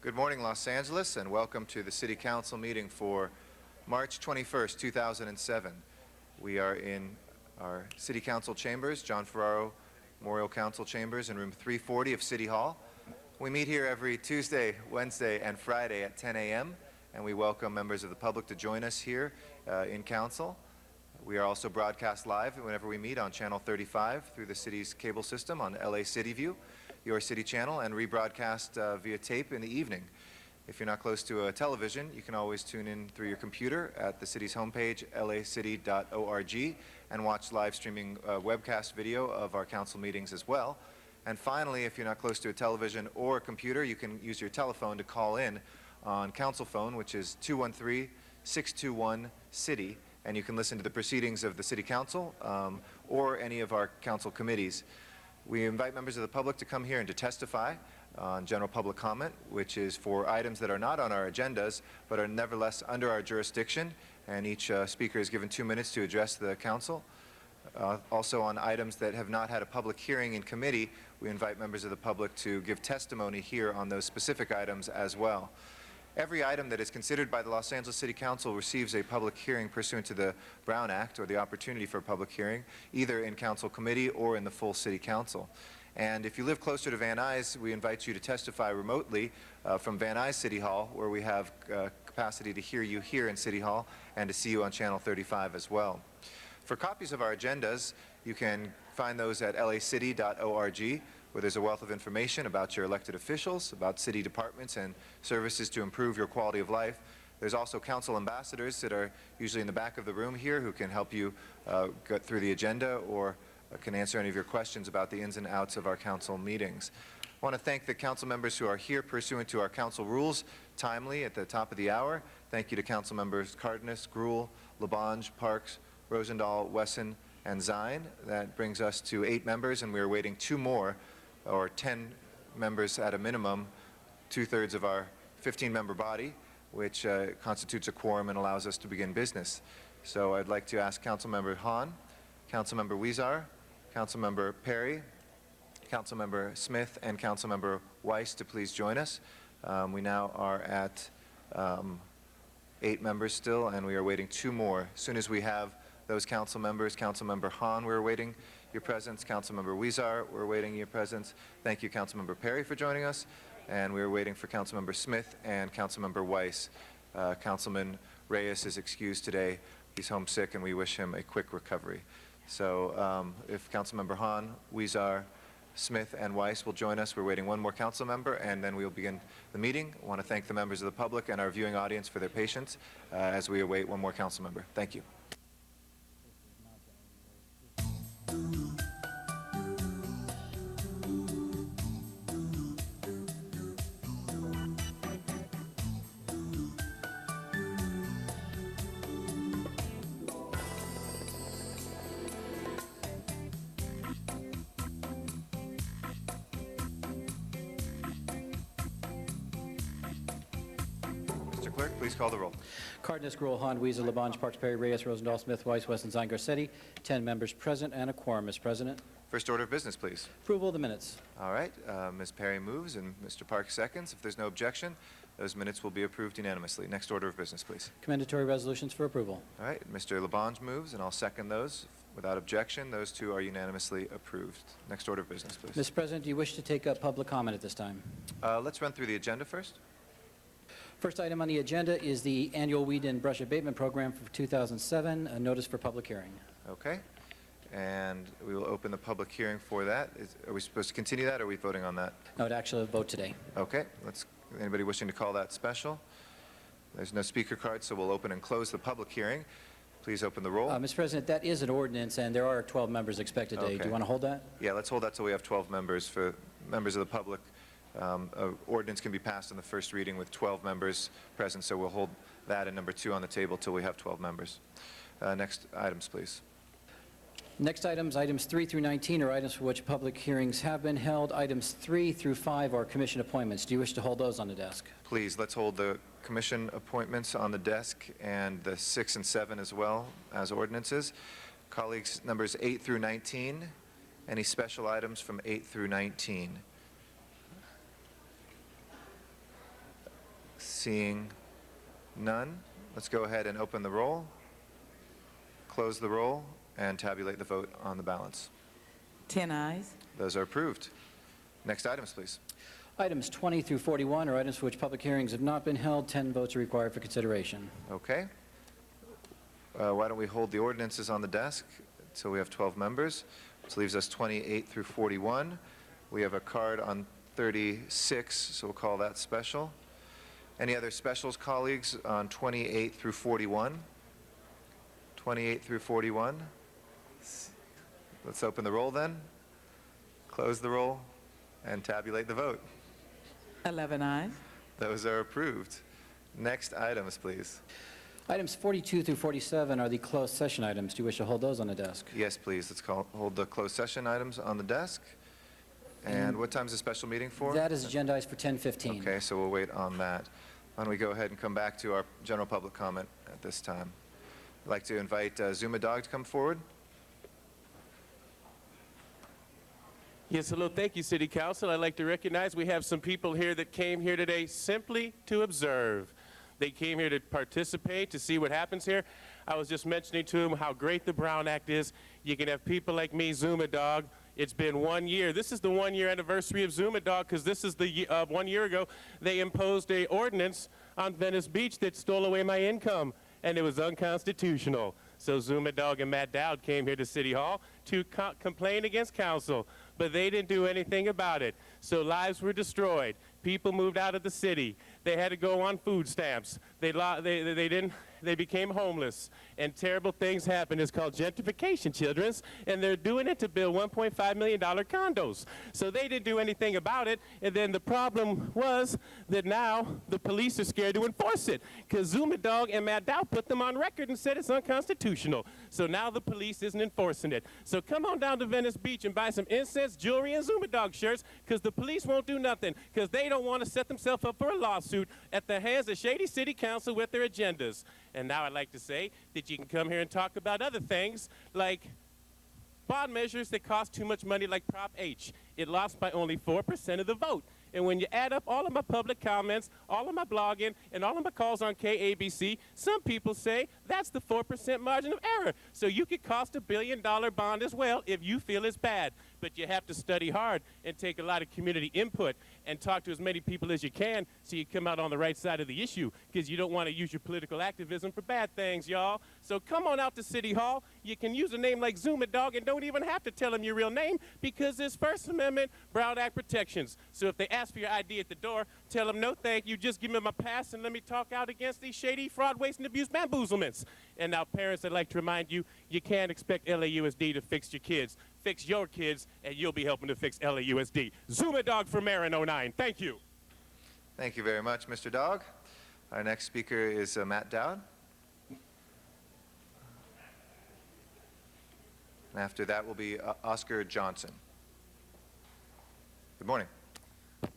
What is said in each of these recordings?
Good morning, Los Angeles, and welcome to the City Council meeting for March 21st, 2007. We are in our City Council chambers, John Ferraro Memorial Council chambers in room 340 of City Hall. We meet here every Tuesday, Wednesday, and Friday at 10 a.m., and we welcome members of the public to join us here in Council. We are also broadcast live whenever we meet on Channel 35 through the city's cable system on LA City View, your city channel, and rebroadcast via tape in the evening. If you're not close to a television, you can always tune in through your computer at the city's homepage, lacity.org, and watch live streaming webcast video of our council meetings as well. And finally, if you're not close to a television or a computer, you can use your telephone to call in on council phone, which is 213-621-CITY, and you can listen to the proceedings of the City Council or any of our council committees. We invite members of the public to come here and to testify on general public comment, which is for items that are not on our agendas, but are nevertheless under our jurisdiction, and each speaker is given 2 minutes to address the council. Also on items that have not had a public hearing in committee, we invite members of the public to give testimony here on those specific items as well. Every item that is considered by the Los Angeles City Council receives a public hearing pursuant to the Brown Act, or the opportunity for a public hearing, either in council committee or in the full City Council. And if you live closer to Van Nuys, we invite you to testify remotely from Van Nuys City Hall, where we have capacity to hear you here in City Hall and to see you on Channel 35 as well. For copies of our agendas, you can find those at lacity.org, where there's a wealth of information about your elected officials, about city departments and services to improve your quality of life. There's also council ambassadors that are usually in the back of the room here who can help you get through the agenda or can answer any of your questions about the ins and outs of our council meetings. I want to thank the council members who are here pursuant to our council rules timely at the top of the hour. Thank you to council members Cardenas, Gruhl, Labange, Parks, Rosendahl, Wesson, and Zine. That brings us to 8 members, and we are awaiting 2 more, or 10 members at a minimum, 2/3 of our 15-member body, which constitutes a quorum and allows us to begin business. So I'd like to ask Councilmember Hahn, Councilmember Huizar, Councilmember Perry, Councilmember Smith, and Councilmember Weiss to please join us. We now are at 8 members still, and we are waiting 2 more. As soon as we have those council members, Councilmember Hahn, we're awaiting your presence. Councilmember Huizar, we're awaiting your presence. Thank you, Councilmember Perry, for joining us. And we're waiting for Councilmember Smith and Councilmember Weiss. Councilman Reyes is excused today. He's homesick, and we wish him a quick recovery. So if Councilmember Hahn, Huizar, Smith, and Weiss will join us, we're waiting 1 more council member, and then we'll begin the meeting. I want to thank the members of the public and our viewing audience for their patience as we await 1 more council member. Thank you. Mr. Clerk, please call the roll. Cardenas, Gruhl, Hahn, Huizar, Labange, Parks, Perry, Reyes, Rosendahl, Smith, Weiss, Wesson, Zine, Garcetti. 10 members present and a quorum, Mr. President. First order of business, please. Approval of the minutes. All right. Ms. Perry moves and Mr. Parks seconds. If there's no objection, those minutes will be approved unanimously. Next order of business, please. Commendatory resolutions for approval. All right. Mr. Labange moves, and I'll second those. Without objection, those 2 are unanimously approved. Next order of business, please. Mr. President, do you wish to take up public comment at this time? Let's run through the agenda first. First item on the agenda is the annual weed and brush abatement program for 2007, a notice for public hearing. Okay. And we will open the public hearing for that. Are we supposed to continue that, or are we voting on that? No, to actually vote today. Okay. Anybody wishing to call that special? There's no speaker card, so we'll open and close the public hearing. Please open the roll. Mr. President, that is an ordinance, and there are 12 members expected today. Okay. Do you want to hold that? Yeah, let's hold that till we have 12 members. For members of the public, ordinance can be passed on the first reading with 12 members present, so we'll hold that and number 2 on the table till we have 12 members. Next items, please. Next items 3 through 19, are items for which public hearings have been held. Items 3 through 5 are commission appointments. Do you wish to hold those on the desk? Please, let's hold the commission appointments on the desk and the 6 and 7 as well as ordinances. Colleagues, numbers 8 through 19. Any special items from 8 through 19? Seeing none, let's go ahead and open the roll, close the roll, and tabulate the vote on the balance. 10 ayes. Those are approved. Next items, please. Items 20 through 41 are items for which public hearings have not been held. 10 votes are required for consideration. Okay. Why don't we hold the ordinances on the desk until we have 12 members, which leaves us 28 through 41. We have a card on 36, so we'll call that special. Any other specials, colleagues, on 28 through 41? 28 through 41. Let's open the roll then, close the roll, and tabulate the vote. 11 ayes. Those are approved. Next items, please. Items 42 through 47 are the closed session items. Do you wish to hold those on the desk? Yes, please. Let's hold the closed session items on the desk. And what time's the special meeting for? That is agendized for 10:15. Okay, so we'll wait on that. Why don't we go ahead and come back to our general public comment at this time. I'd like to invite Zuma Dog to come forward. Yes, hello. Thank you, City Council. I'd like to recognize we have some people here that came here today simply to observe. They came here to participate, to see what happens here. I was just mentioning to them how great the Brown Act is. You can have people like me, Zuma Dog. It's been 1 year. This is the 1-year anniversary of Zuma Dog because this is the 1 year ago they imposed a ordinance on Venice Beach that stole away my income, and it was unconstitutional. So Zuma Dog and Matt Dowd came here to City Hall to complain against council, but they didn't do anything about it. So lives were destroyed. People moved out of the city. They had to go on food stamps. They became homeless, and terrible things happened. It's called gentrification, childrens, and they're doing it to build $1.5 million condos. So they didn't do anything about it, and then the problem was that now the police are scared to enforce it because Zuma Dog and Matt Dowd put them on record and said it's unconstitutional. So now the police isn't enforcing it. So come on down to Venice Beach and buy some incense, jewelry, and Zuma Dog shirts because the police won't do nothing because they don't want to set themselves up for a lawsuit at the hands of shady city council with their agendas. And now I'd like to say that you can come here and talk about other things like bond measures that cost too much money like Prop H. It lost by only 4% of the vote. And when you add up all of my public comments, all of my blogging, and all of my calls on KABC, some people say that's the 4% margin of error. So you could cost $1 billion bond as well if you feel it's bad. But you have to study hard and take a lot of community input and talk to as many people as you can so you come out on the right side of the issue because you don't want to use your political activism for bad things, y'all. So come on out to City Hall. You can use a name like Zuma Dog and don't even have to tell them your real name because there's First Amendment Brown Act protections. So if they ask for your ID at the door, tell them no thank you, just give me my pass and let me talk out against these shady fraud, waste, and abuse bamboozlements. And now parents, I'd like to remind you, you can't expect LAUSD to fix your kids. Fix your kids, and you'll be helping to fix LAUSD. Zuma Dog for mayor in 09. Thank you. Thank you very much, Mr. Dog. Our next speaker is Matt Dowd. And after that will be Oscar Johnson. Good morning.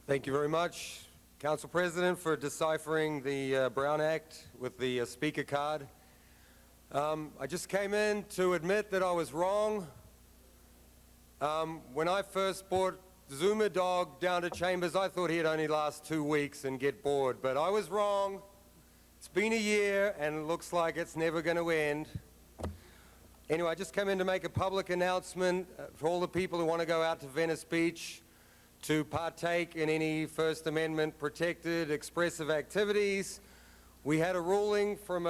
Thank you very much, Council President, for deciphering the Brown Act with the speaker card. I just came in to admit that I was wrong. When I first brought Zuma Dog down to Chambers, I thought he'd only last 2 weeks and get bored, but I was wrong. It's been a year, and it looks like it's never going to end. Anyway, I just came in to make a public announcement for all the people who want to go out to Venice Beach to partake in any First Amendment protected expressive activities. We had a ruling from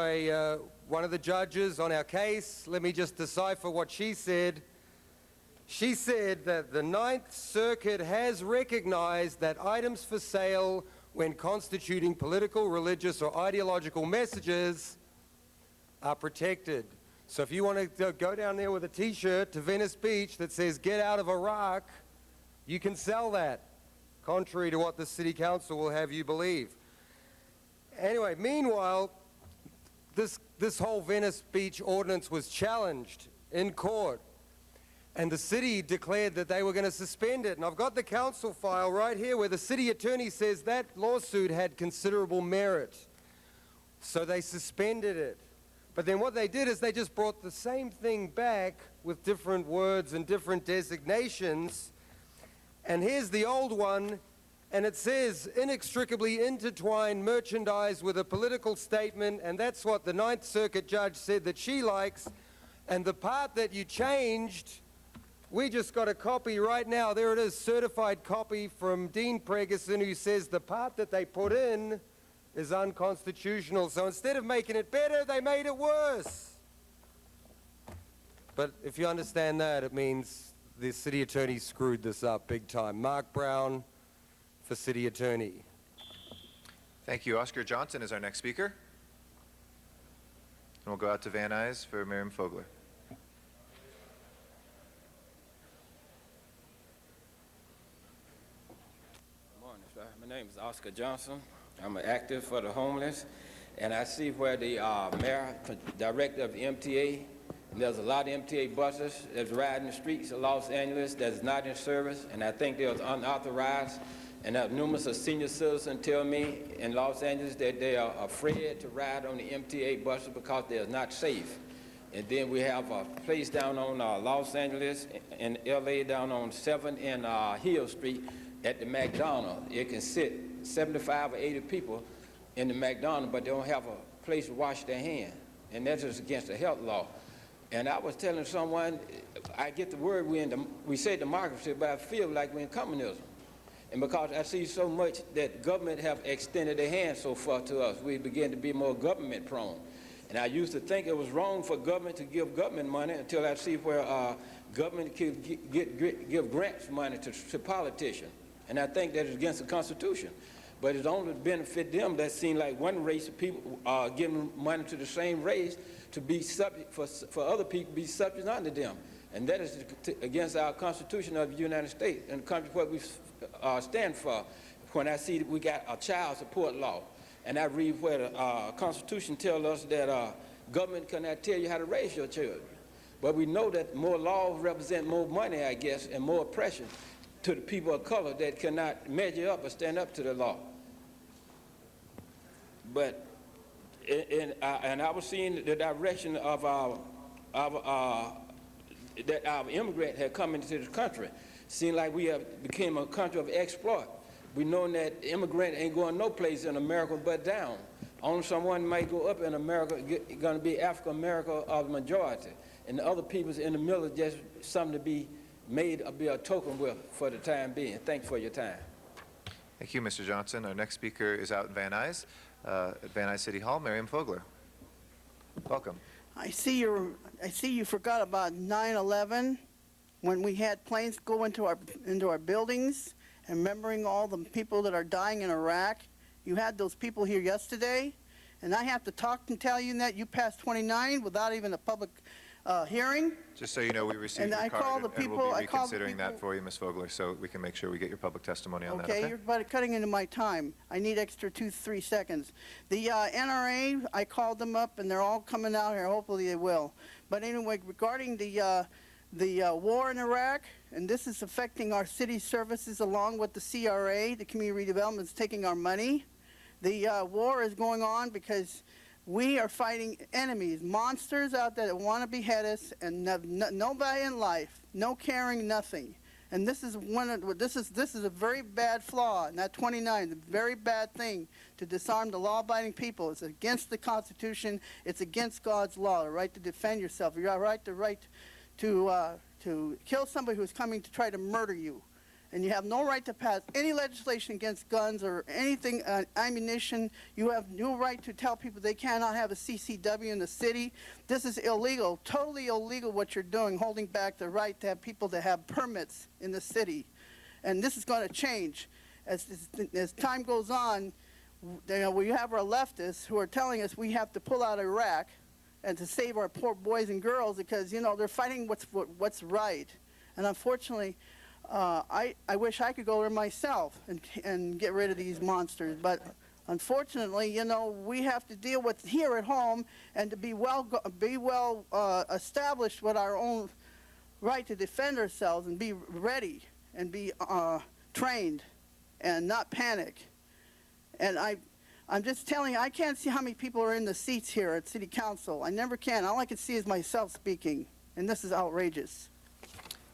one of the judges on our case. Let me just decipher what she said. She said that the Ninth Circuit has recognized that items for sale when constituting political, religious, or ideological messages are protected. So if you want to go down there with a T-shirt to Venice Beach that says, "Get out of Iraq," you can sell that, contrary to what the City Council will have you believe. Anyway, meanwhile, this whole Venice Beach ordinance was challenged in court, and the city declared that they were going to suspend it. And I've got the council file right here where the city attorney says that lawsuit had considerable merit. So they suspended it. But then what they did is they just brought the same thing back with different words and different designations. And here's the old one, and it says inextricably intertwined merchandise with a political statement, and that's what the Ninth Circuit judge said that she likes. And the part that you changed, we just got a copy right now. There it is, certified copy from Dean Pregerson, who says the part that they put in is unconstitutional. So instead of making it better, they made it worse. But if you understand that, it means the city attorney screwed this up big time. Mark Brown for city attorney. Thank you. Oscar Johnson is our next speaker. And we'll go out to Van Nuys for Miriam Fogler. Good morning, sir. My name is Oscar Johnson. I'm an active for the homeless, and I see where the mayor, director of the MTA, and there's a lot of MTA buses that's riding the streets of Los Angeles that's not in service, and I think they're unauthorized. And numerous of senior citizens tell me in Los Angeles that they are afraid to ride on the MTA buses because they're not safe. And then we have a place down on Los Angeles in LA down on 7th and Hill Street at the McDonald's. It can sit 75 or 80 people in the McDonald's, but they don't have a place to wash their hands. And that's just against the health law. And I was telling someone, I get the word we say democracy, but I feel like we're in communism. And because I see so much that government have extended their hand so far to us, we begin to be more government prone. And I used to think it was wrong for government to give government money until I see where government can give grants money to politicians. And I think that is against the Constitution. But it's only to benefit them that seem like one race of people giving money to the same race to be subject, for other people to be subject under them. And that is against our Constitution of the United States and the country what we stand for. When I see that we got a child support law, and I read where the Constitution tells us that government cannot tell you how to raise your children. But we know that more laws represent more money, I guess, and more oppression to the people of color that cannot measure up or stand up to the law. But, and I was seeing the direction of that our immigrant had come into this country. Seemed like we have became a country of exploit. We know that immigrant ain't going no place in America but down. Only someone might go up in America going to be African America of the majority, and the other people's in the middle is just something to be made be a token with for the time being. Thank you for your time. Thank you, Mr. Johnson. Our next speaker is out in Van Nuys, at Van Nuys City Hall, Miriam Fogler. Welcome. I see you forgot about 9/11 when we had planes go into our buildings, and remembering all the people that are dying in Iraq. You had those people here yesterday, and I have to talk and tell you that you passed 29 without even a public hearing. Just so you know, we received And your I card, called the and we'll people- be I called the reconsidering that people- for you, Ms. Fogler, so we can make sure we get your public testimony on that, Okay, okay? you're about cutting into my time. I need extra 2-3 seconds. The NRA, I called them up, and they're all coming out here. Hopefully they will. But anyway, regarding the war in Iraq, and this is affecting our city services along with the CRA, the Community Redevelopment is taking our money. The war is going on because we are fighting enemies, monsters out there that want to behead us, and have nobody in life, no caring, nothing. And this is this is a very bad flaw in that 29, a very bad thing to disarm the law-abiding people. It's against the Constitution. It's against God's law, the right to defend yourself. You have the right to kill somebody who's coming to try to murder you. And you have no right to pass any legislation against guns or anything, ammunition. You have no right to tell people they cannot have a CCW in the city. This is illegal, totally illegal what you're doing, holding back the right to have people to have permits in the city. And this is going to change. As time goes on, we have our leftists who are telling us we have to pull out of Iraq and to save our poor boys and girls because, they're fighting what's right. And unfortunately, I wish I could go there myself and get rid of these monsters, but unfortunately, we have to deal with here at home and to be well established with our own right to defend ourselves and be ready and be trained and not panic. And I'm just telling you, I can't see how many people are in the seats here at City Council. I never can. All I can see is myself speaking, and this is outrageous.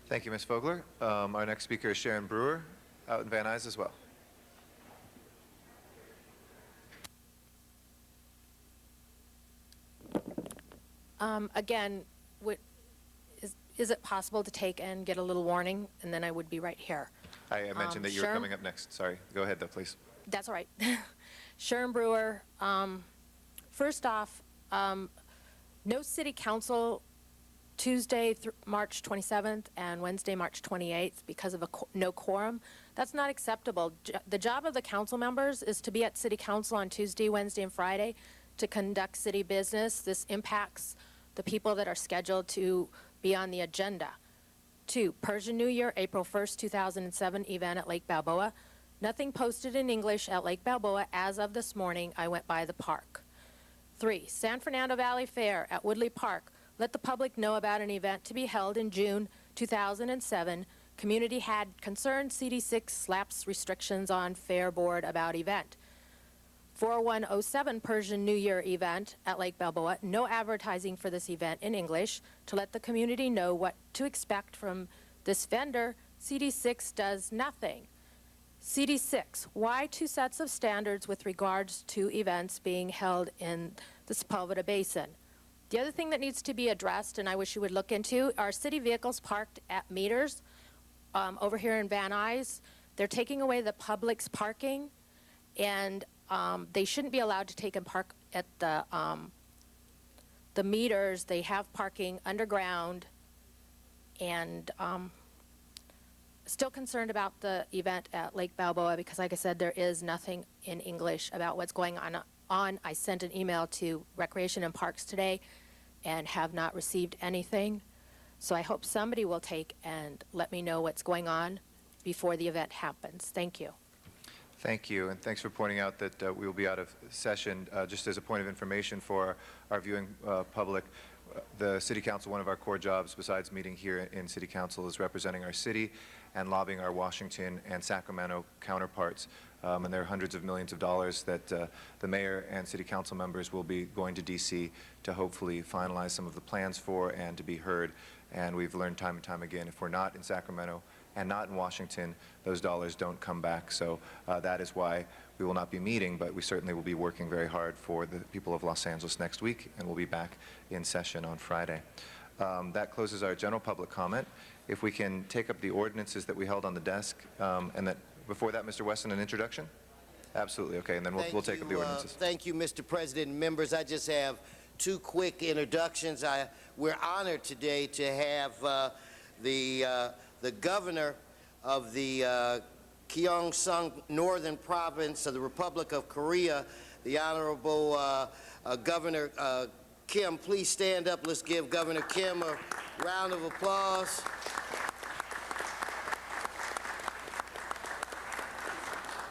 Thank you, Ms. Fogler. Our next speaker is Sharon Brewer, out in Van Nuys as well. Again, is it possible to take and get a little warning, and then I would be right here? I mentioned that you were Sure. coming up next. Sorry. Go ahead, though, please. That's all right. Sharon Brewer. First off, no city council Tuesday, March 27th, and Wednesday, March 28th, because of no quorum. That's not acceptable. The job of the council members is to be at city council on Tuesday, Wednesday, and Friday to conduct city business. This impacts the people that are scheduled to be on the agenda. 2, Persian New Year, April 1st, 2007, event at Lake Balboa. Nothing posted in English at Lake Balboa as of this morning. I went by the park. 3, San Fernando Valley Fair at Woodley Park. Let the public know about an event to be held in June 2007. Community had concerned CD6 slaps restrictions on Fair Board about event. 4107 Persian New Year event at Lake Balboa. No advertising for this event in English to let the community know what to expect from this vendor. CD6 does nothing. CD6, why 2 sets of standards with regards to events being held in the Sepulveda Basin? The other thing that needs to be addressed, and I wish you would look into, are city vehicles parked at meters over here in Van Nuys. They're taking away the public's parking, and they shouldn't be allowed to take and park at the meters. They have parking underground, and still concerned about the event at Lake Balboa because, like I said, there is nothing in English about what's going on. I sent an email to Recreation and Parks today and have not received anything. So I hope somebody will take and let me know what's going on before the event happens. Thank you. Thank you, and thanks for pointing out that we will be out of session. Just as a point of information for our viewing public, the City Council, one of our core jobs besides meeting here in City Council, is representing our city and lobbying our Washington and Sacramento counterparts. And there are hundreds of millions of dollars that the mayor and city council members will be going to D.C. to hopefully finalize some of the plans for and to be heard. And we've learned time and time again, if we're not in Sacramento and not in Washington, those dollars don't come back. So that is why we will not be meeting, but we certainly will be working very hard for the people of Los Angeles next week, and we'll be back in session on Friday. That closes our general public comment. If we can take up the ordinances that we held on the desk, and that before that, Mr. Wesson, an introduction? Absolutely, okay, and then we'll take up the ordinances. Thank you, Mr. President and members. I just have 2 quick introductions. We're honored today to have the governor of the Gyeongsang Northern Province of the Republic of Korea, the Honorable Governor Kim. Please stand up. Let's give Governor Kim a round of applause.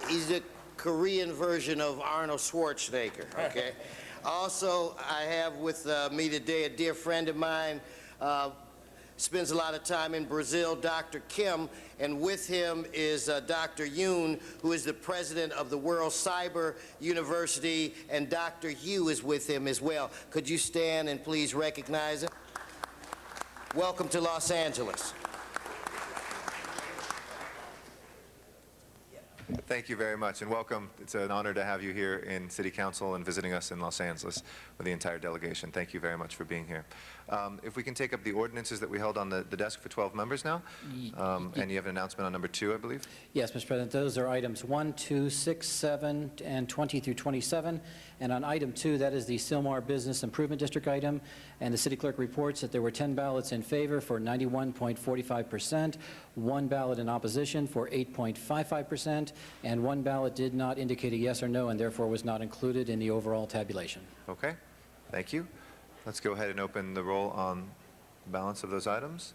He's the Korean version of Arnold Schwarzenegger, okay? Also, I have with me today a dear friend of mine, spends a lot of time in Brazil, Dr. Kim, and with him is Dr. Yoon, who is the president of the World Cyber University, and Dr. Yu is with him as well. Could you stand and please recognize him? Welcome to Los Angeles. Thank you very much, and welcome. It's an honor to have you here in City Council and visiting us in Los Angeles with the entire delegation. Thank you very much for being here. If we can take up the ordinances that we held on the desk for 12 members now, and you have an announcement on number 2, I believe. Yes, Mr. President, those are items 1, 2, 6, 7, and 20 through 27. And on item 2, that is the Sylmar Business Improvement District item, and the city clerk reports that there were 10 ballots in favor for 91.45%, 1 ballot in opposition for 8.55%, and 1 ballot did not indicate a yes or no and therefore was not included in the overall tabulation. Okay, thank you. Let's go ahead and open the roll on the balance of those items,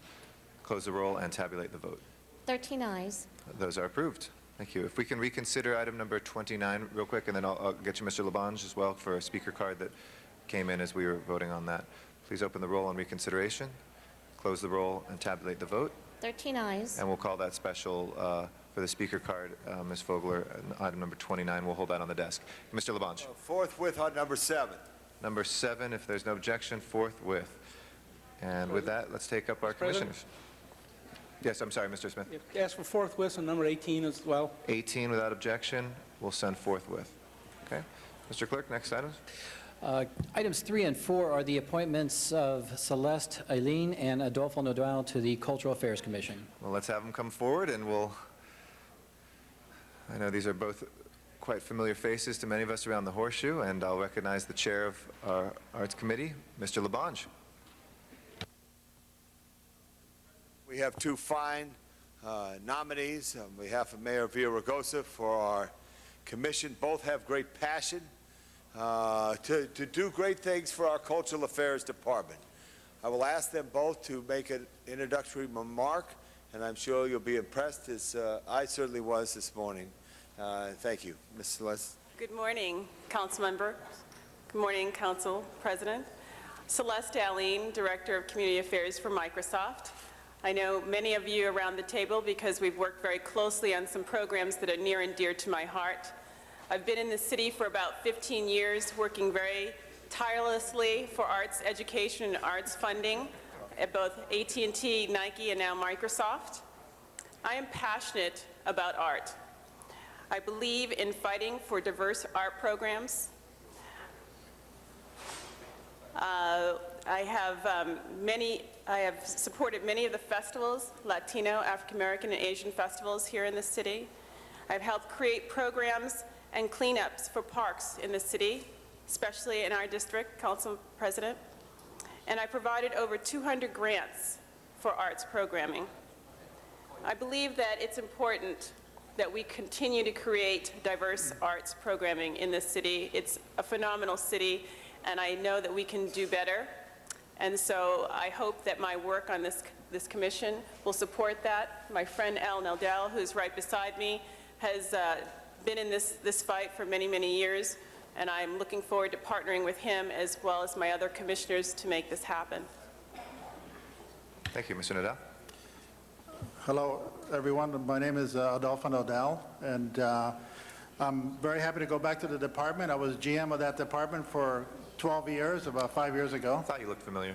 close the roll, and tabulate the vote. 13 ayes. Those are approved. Thank you. If we can reconsider item number 29 real quick, and then I'll get you Mr. Labange as well for a speaker card that came in as we were voting on that. Please open the roll on reconsideration, close the roll, and tabulate the vote. 13 ayes. And we'll call that special for the speaker card, Ms. Fogler, item number 29. We'll hold that on the desk. Mr. Labange. Forthwith on number 7. Number 7, if there's no objection, forthwith. And with that, let's take up our commissioners. Yes, I'm sorry, Mr. Smith. Ask for forthwith on number 18 as well. 18 without objection, we'll send forthwith. Okay. Mr. Clerk, next item. Items 3 and 4 are the appointments of Celeste Aileen and Adolfo Nodal to the Cultural Affairs Commission. Well, let's have them come forward, and I know these are both quite familiar faces to many of us around the Horseshoe, and I'll recognize the chair of our Arts Committee, Mr. Labange. We have two fine nominees on behalf of Mayor Villaraigosa for our commission. Both have great passion to do great things for our Cultural Affairs Department. I will ask them both to make an introductory remark, and I'm sure you'll be impressed, as I certainly was this morning. Thank you. Ms. Celeste. Good morning, Council Member. Good morning, Council President. Celeste Aileen, Director of Community Affairs for Microsoft. I know many of you around the table because we've worked very closely on some programs that are near and dear to my heart. I've been in the city for about 15 years, working very tirelessly for arts education and arts funding at both AT&T, Nike, and now Microsoft. I am passionate about art. I believe in fighting for diverse art programs. I have supported many of the festivals, Latino, African American, and Asian festivals here in the city. I've helped create programs and cleanups for parks in the city, especially in our district, Council President. And I provided over 200 grants for arts programming. I believe that it's important that we continue to create diverse arts programming in this city. It's a phenomenal city, and I know that we can do better. And so I hope that my work on this commission will support that. My friend Al Nodal, who's right beside me, has been in this fight for many, many years, and I'm looking forward to partnering with him as well as my other commissioners to make this happen. Thank you, Mr. Nodal. Hello, everyone. My name is Adolfo Nodal, and I'm very happy to go back to the department. I was GM of that department for 12 years, about 5 years ago. I thought you looked familiar.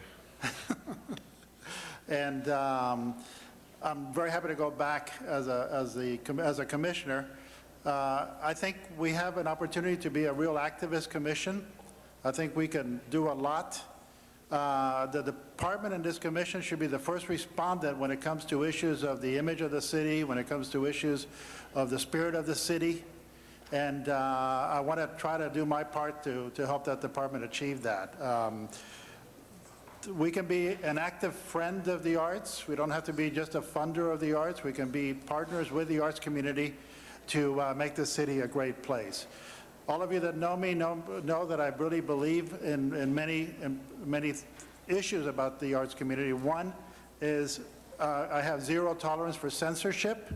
And I'm very happy to go back as a commissioner. I think we have an opportunity to be a real activist commission. I think we can do a lot. The department and this commission should be the first respondent when it comes to issues of the image of the city, when it comes to issues of the spirit of the city. And I want to try to do my part to help that department achieve that. We can be an active friend of the arts. We don't have to be just a funder of the arts. We can be partners with the arts community to make the city a great place. All of you that know me know that I really believe in many issues about the arts community. One is I have zero tolerance for censorship.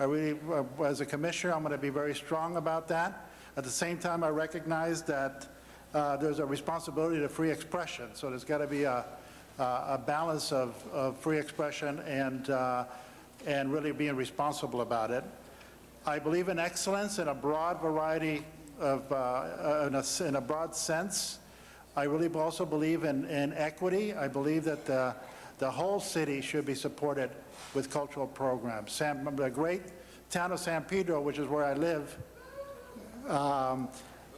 I really, as a commissioner, I'm going to be very strong about that. At the same time, I recognize that there's a responsibility to free expression. So there's got to be a balance of free expression and really being responsible about it. I believe in excellence in a broad variety of, in a broad sense. I really also believe in equity. I believe that the whole city should be supported with cultural programs. The great town of San Pedro, which is where I live,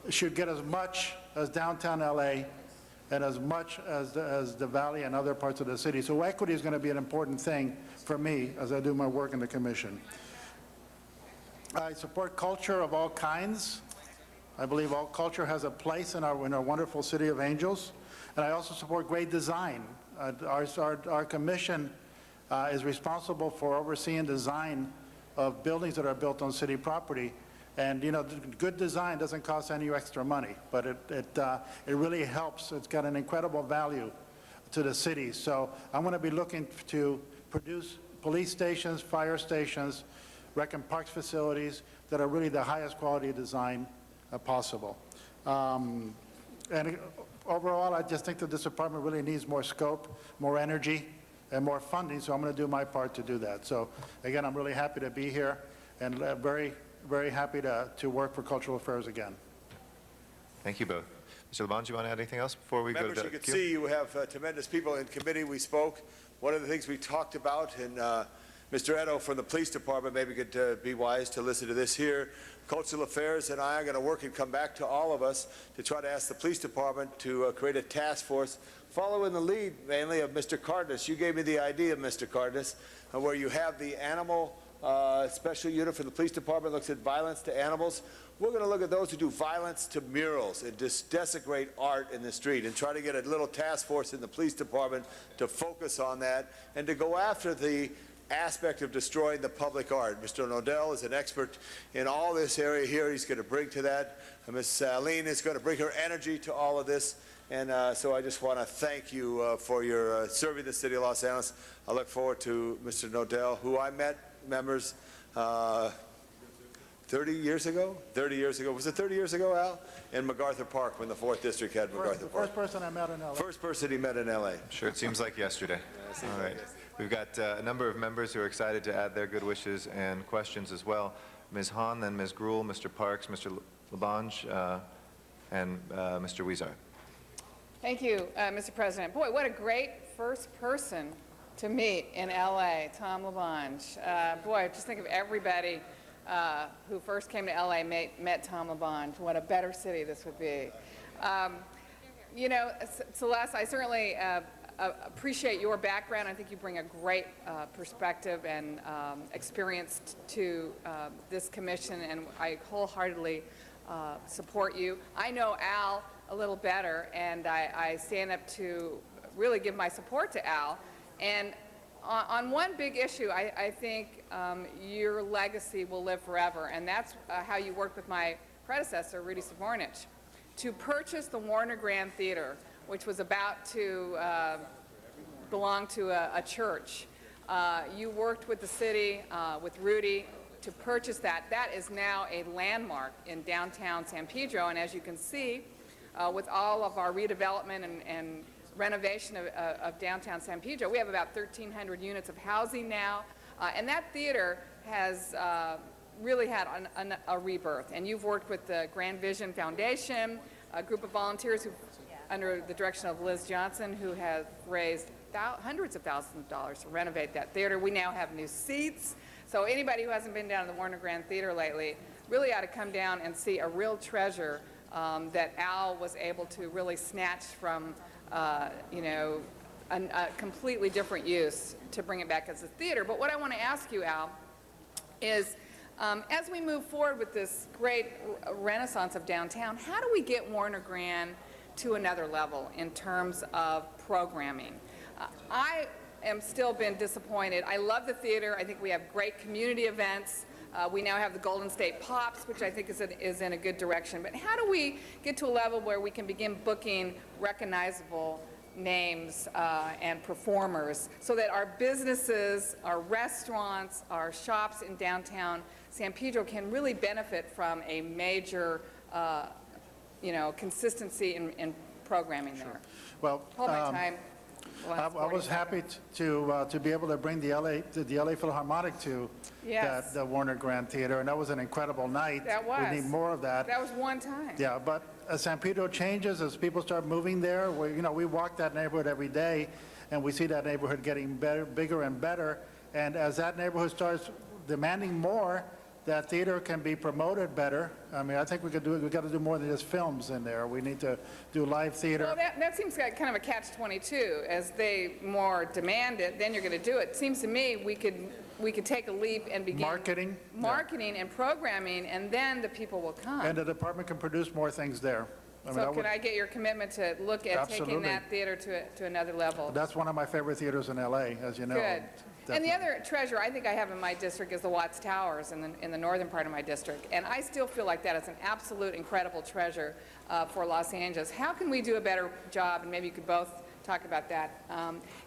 should get as much as downtown LA and as much as the Valley and other parts of the city. So equity is going to be an important thing for me as I do my work in the commission. I support culture of all kinds. I believe all culture has a place in our wonderful city of Angels. And I also support great design. Our commission is responsible for overseeing design of buildings that are built on city property. And you know, good design doesn't cost any extra money, but it really helps. It's got an incredible value to the city. So I'm going to be looking to produce police stations, fire stations, rec and parks facilities that are really the highest quality design possible. And overall, I just think that this department really needs more scope, more energy, and more funding, so I'm going to do my part to do that. So again, I'm really happy to be here and very, very happy to work for Cultural Affairs again. Thank you both. Mr. Labange, you want to add anything else before we Members, go to you can Q? see you have tremendous people in committee. We spoke. One of the things we talked about, and Mr. Edo from the Police Department maybe could be wise to listen to this here. Cultural Affairs and I are going to work and come back to all of us to try to ask the Police Department to create a task force following the lead mainly of Mr. Cardenas. You gave me the idea, Mr. Cardenas, where you have the animal special unit for the Police Department looks at violence to animals. We're going to look at those who do violence to murals and just desecrate art in the street and try to get a little task force in the Police Department to focus on that and to go after the aspect of destroying the public art. Mr. Nodell is an expert in all this area here. He's going to bring to that. Ms. Saline is going to bring her energy to all of this. And so I just want to thank you for your serving the city of Los Angeles. I look forward to Mr. Nodell, who I met members 30 years ago? 30 years ago. Was it 30 years ago, Al? In MacArthur Park, when the 4th District had MacArthur Park. First person I met in L.A. First person he met in L.A. Sure, it seems like yesterday. All right. We've got a number of members who are excited to add their good wishes and questions as well. Ms. Hahn, then Ms. Gruhl, Mr. Parks, Mr. Labange, and Mr. Huizar. Thank you, Mr. President. Boy, what a great first person to meet in L.A., Tom Labange. Boy, just think of everybody who first came to L.A. met Tom Labange. What a better city this would be. You know, Celeste, I certainly appreciate your background. I think you bring a great perspective and experience to this commission, and I wholeheartedly support you. I know Al a little better, and I stand up to really give my support to Al. And on one big issue, I think your legacy will live forever, and that's how you worked with my predecessor, Rudy Savornich, to purchase the Warner Grand Theater, which was about to belong to a church. You worked with the city, with Rudy, to purchase that. That is now a landmark in downtown San Pedro, and as you can see, with all of our redevelopment and renovation of downtown San Pedro, we have about 1,300 units of housing now, and that theater has really had a rebirth. And you've worked with the Grand Vision Foundation, a group of volunteers who, under the direction of Liz Johnson, who have raised hundreds of thousands of dollars to renovate that theater. We now have new seats. So anybody who hasn't been down to the Warner Grand Theater lately really ought to come down and see a real treasure that Al was able to really snatch from, you know, a completely different use to bring it back as a theater. But what I want to ask you, Al, is as we move forward with this great renaissance of downtown, how do we get Warner Grand to another level in terms of programming? I am still been disappointed. I love the theater. I think we have great community events. We now have the Golden State Pops, which I think is in a good direction. But how do we get to a level where we can begin booking recognizable names and performers so that our businesses, our restaurants, our shops in downtown San Pedro can really benefit from a major, you know, consistency in programming there? Well, Hold my time. I was happy to be able to bring the LA Philharmonic to Yes. the Warner Grand Theater, and that was an incredible night. That was. We need more of that. That was one time. Yeah, but as San Pedro changes, as people start moving there, we walk that neighborhood every day, and we see that neighborhood getting better, bigger and better. And as that neighborhood starts demanding more, that theater can be promoted better. I mean, I think we got to do more than just films in there. We need to do live theater. Well, that seems like kind of a catch-22. As they more demand it, then you're going to do it. It seems to me we could take a leap and begin marketing and programming, and then the people will come. And the department can produce more things there. So can I get your commitment to look at taking Absolutely. that theater to another level? That's one of my favorite theaters in LA, as you know. Good. And the Definitely. other treasure I think I have in my district is the Watts Towers in the northern part of my district. And I still feel like that is an absolute incredible treasure for Los Angeles. How can we do a better job, and maybe you could both talk about that,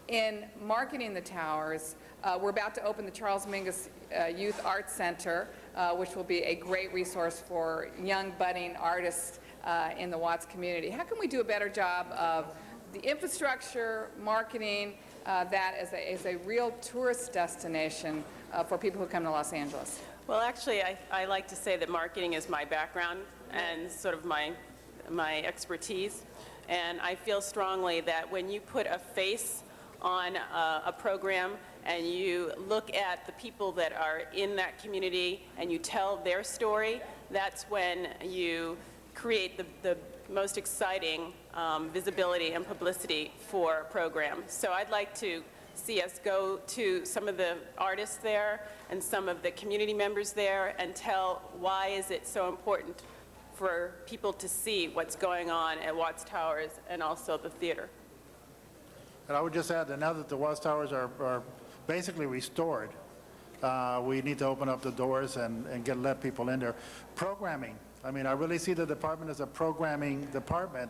in marketing the towers? We're about to open the Charles Mingus Youth Arts Center, which will be a great resource for young budding artists in the Watts community. How can we do a better job of the infrastructure, marketing, that as a real tourist destination for people who come to Los Angeles? Well, actually, I like to say that marketing is my background and sort of my expertise. And I feel strongly that when you put a face on a program and you look at the people that are in that community and you tell their story, that's when you create the most exciting visibility and publicity for a program. So I'd like to see us go to some of the artists there and some of the community members there and tell why is it so important for people to see what's going on at Watts Towers and also the theater. And I would just add that now that the Watts Towers are basically restored, we need to open up the doors and let people in there. Programming. I mean, I really see the department as a programming department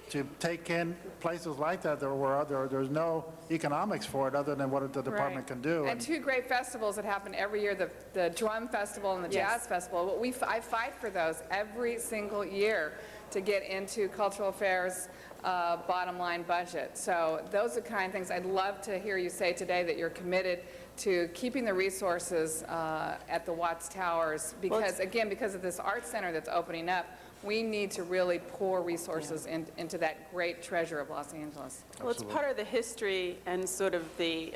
to take in places like that where there's no economics for it other than what the department can do. And two great festivals that happen every year, the Drum Festival and the Jazz Festival. I fight for those every single year to get into cultural affairs bottom line budget. So those are the kind of things I'd love to hear you say today, that you're committed to keeping the resources at the Watts Towers, because again, because of this art center that's opening up, we need to really pour resources into that great treasure of Los Angeles. Well, it's part of the history and sort of the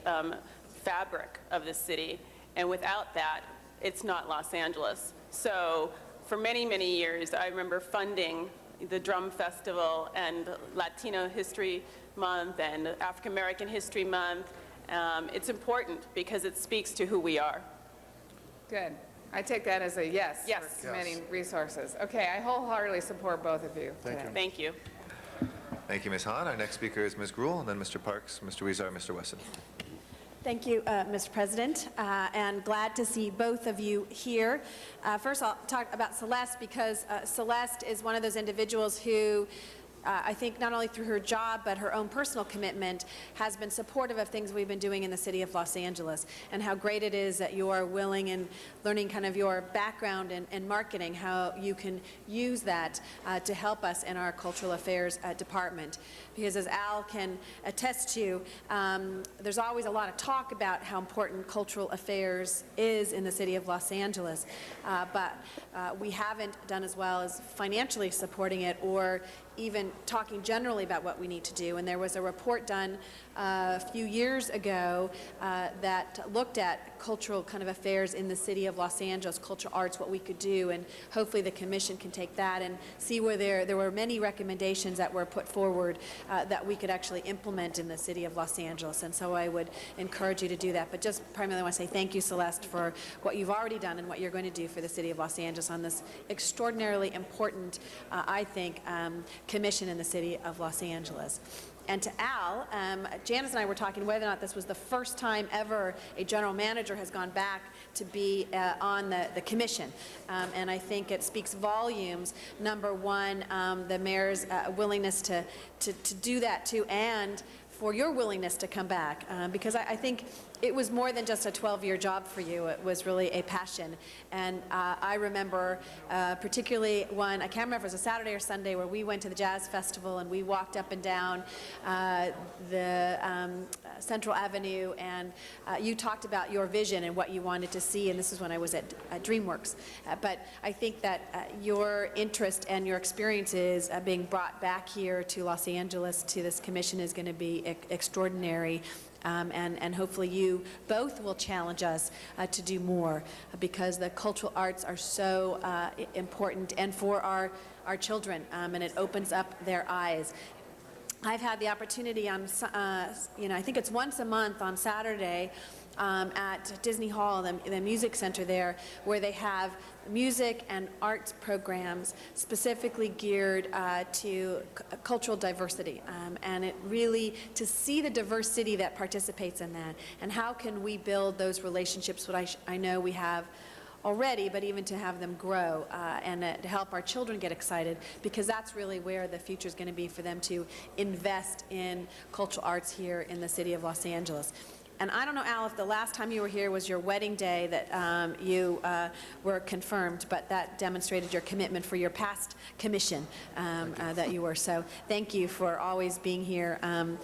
fabric of the city, and without that, it's not Los Angeles. So for many, many years, I remember funding the Drum Festival and Latino History Month and African American History Month. It's important because it speaks to who we are. Good. I take that as a yes, for committing resources. Okay, I wholeheartedly support both of you. Thank you. Thank you, Ms. Hahn. Our next speaker is Ms. Gruhl, and then Mr. Parks, Mr. Weezer, Mr. Wesson. Thank you, Mr. President, and glad to see both of you here. First, I'll talk about Celeste, because Celeste is one of those individuals who I think not only through her job but her own personal commitment has been supportive of things we've been doing in the city of Los Angeles, and how great it is that you are willing and learning kind of your background in marketing, how you can use that to help us in our cultural affairs department. Because as Al can attest to, there's always a lot of talk about how important cultural affairs is in the city of Los Angeles, but we haven't done as well as financially supporting it or even talking generally about what we need to do. And there was a report done a few years ago that looked at cultural kind of affairs in the city of Los Angeles, cultural arts, what we could do, and hopefully the commission can take that and see where there were many recommendations that were put forward that we could actually implement in the city of Los Angeles. And so I would encourage you to do that. But just primarily want to say thank you, Celeste, for what you've already done and what you're going to do for the city of Los Angeles on this extraordinarily important, I think, commission in the city of Los Angeles. And to Al, Janice and I were talking whether or not this was the first time ever a general manager has gone back to be on the commission. And I think it speaks volumes, number one, the mayor's willingness to do that too, and for your willingness to come back, because I think it was more than just a 12-year job for you. It was really a passion. And I remember particularly one, I can't remember if it was a Saturday or Sunday, where we went to the Jazz Festival and we walked up and down the Central Avenue, and you talked about your vision and what you wanted to see, and this is when I was at DreamWorks. But I think that your interest and your experiences being brought back here to Los Angeles to this commission is going to be extraordinary. And hopefully you both will challenge us to do more, because the cultural arts are so important, and for our children, and it opens up their eyes. I've had the opportunity on, I think it's once a month on Saturday at Disney Hall, the music center there, where they have music and arts programs specifically geared to cultural diversity. And it really, to see the diverse city that participates in that, and how can we build those relationships, what I know we have already, but even to have them grow and to help our children get excited, because that's really where the future is going to be for them to invest in cultural arts here in the city of Los Angeles. And I don't know, Al, if the last time you were here was your wedding day that you were confirmed, but that demonstrated your commitment for your past commission that you were. So thank you for always being here on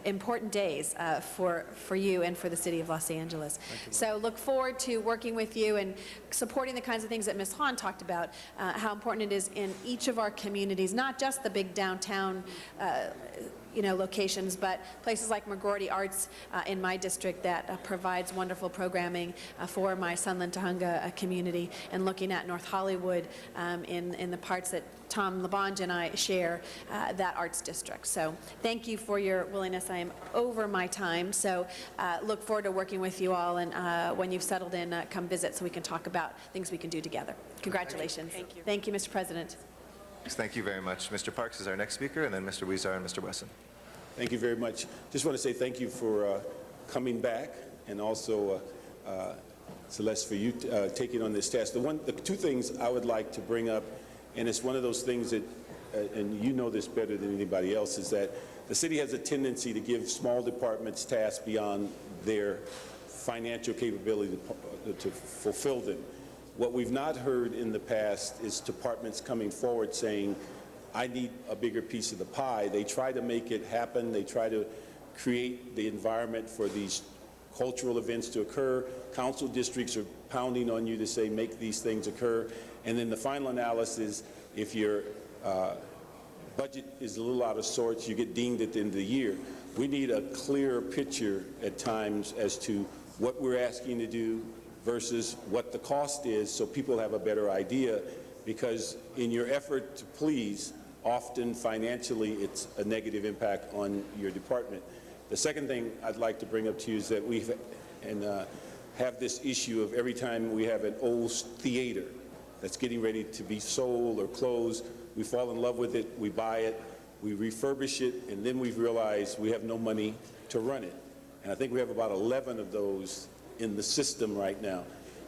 important days for you and for the city of Los Angeles. So look forward to working with you and supporting the kinds of things that Ms. Hahn talked about, how important it is in each of our communities, not just the big downtown locations, but places like McGroarty Arts in my district that provides wonderful programming for my Sunland Tujunga community, and looking at North Hollywood in the parts that Tom LaBonge and I share that arts district. So thank you for your willingness. I am over my time, so look forward to working with you all, and when you've settled in, come visit so we can talk about things we can do together. Congratulations. Thank you. Thank you, Mr. President. Thank you very much. Mr. Parks is our next speaker, and then Mr. Weezer and Mr. Wesson. Thank you very much. Just want to say thank you for coming back, and also Celeste, for you taking on this task. The two things I would like to bring up, and it's one of those things that, and you know this better than anybody else, is that the city has a tendency to give small departments tasks beyond their financial capability to fulfill them. What we've not heard in the past is departments coming forward saying, I need a bigger piece of the pie. They try to make it happen. They try to create the environment for these cultural events to occur. Council districts are pounding on you to say, make these things occur. And then the final analysis, if your budget is a little out of sorts, you get dinged at the end of the year. We need a clearer picture at times as to what we're asking to do versus what the cost is, so people have a better idea, because in your effort to please, often financially it's a negative impact on your department. The second thing I'd like to bring up to you is that we have this issue of every time we have an old theater that's getting ready to be sold or closed, we fall in love with it, we buy it, we refurbish it, and then we realize we have no money to run it. And I think we have about 11 of those in the system right now.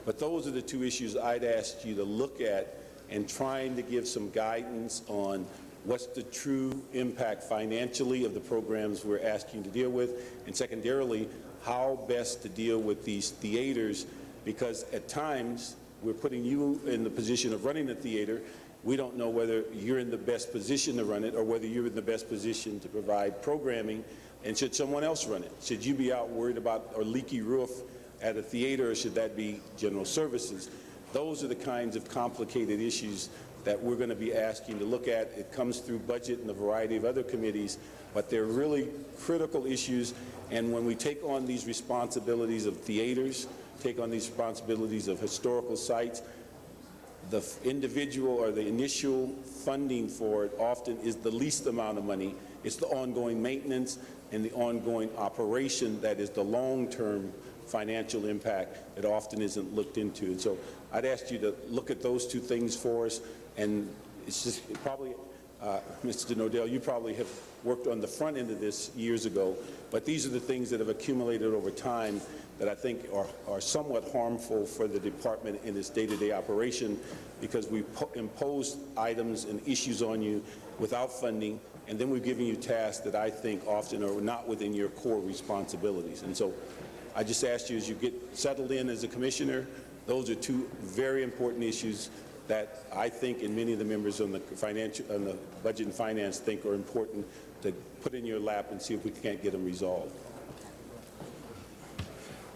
But those are the two issues I'd ask you to look at, and trying to give some guidance on what's the true impact financially of the programs we're asking to deal with, and secondarily, how best to deal with these theaters, because at times we're putting you in the position of running the theater. We don't know whether you're in the best position to run it or whether you're in the best position to provide programming, and should someone else run it? Should you be out worried about a leaky roof at a theater, or should that be general services? Those are the kinds of complicated issues that we're going to be asking to look at. It comes through budget and a variety of other committees, but they're really critical issues. And when we take on these responsibilities of theaters, take on these responsibilities of historical sites, the individual or the initial funding for it often is the least amount of money. It's the ongoing maintenance and the ongoing operation that is the long-term financial impact that often isn't looked into. And so I'd ask you to look at those two things for us. And it's just probably, Mr. Nodell, you probably have worked on the front end of this years ago, but these are the things that have accumulated over time that I think are somewhat harmful for the department in its day-to-day operation, because we impose items and issues on you without funding, and then we're giving you tasks that I think often are not within your core responsibilities. And so I just ask you, as you get settled in as a commissioner, those are two very important issues that I think, and many of the members on the budget and finance think are important to put in your lap and see if we can't get them resolved.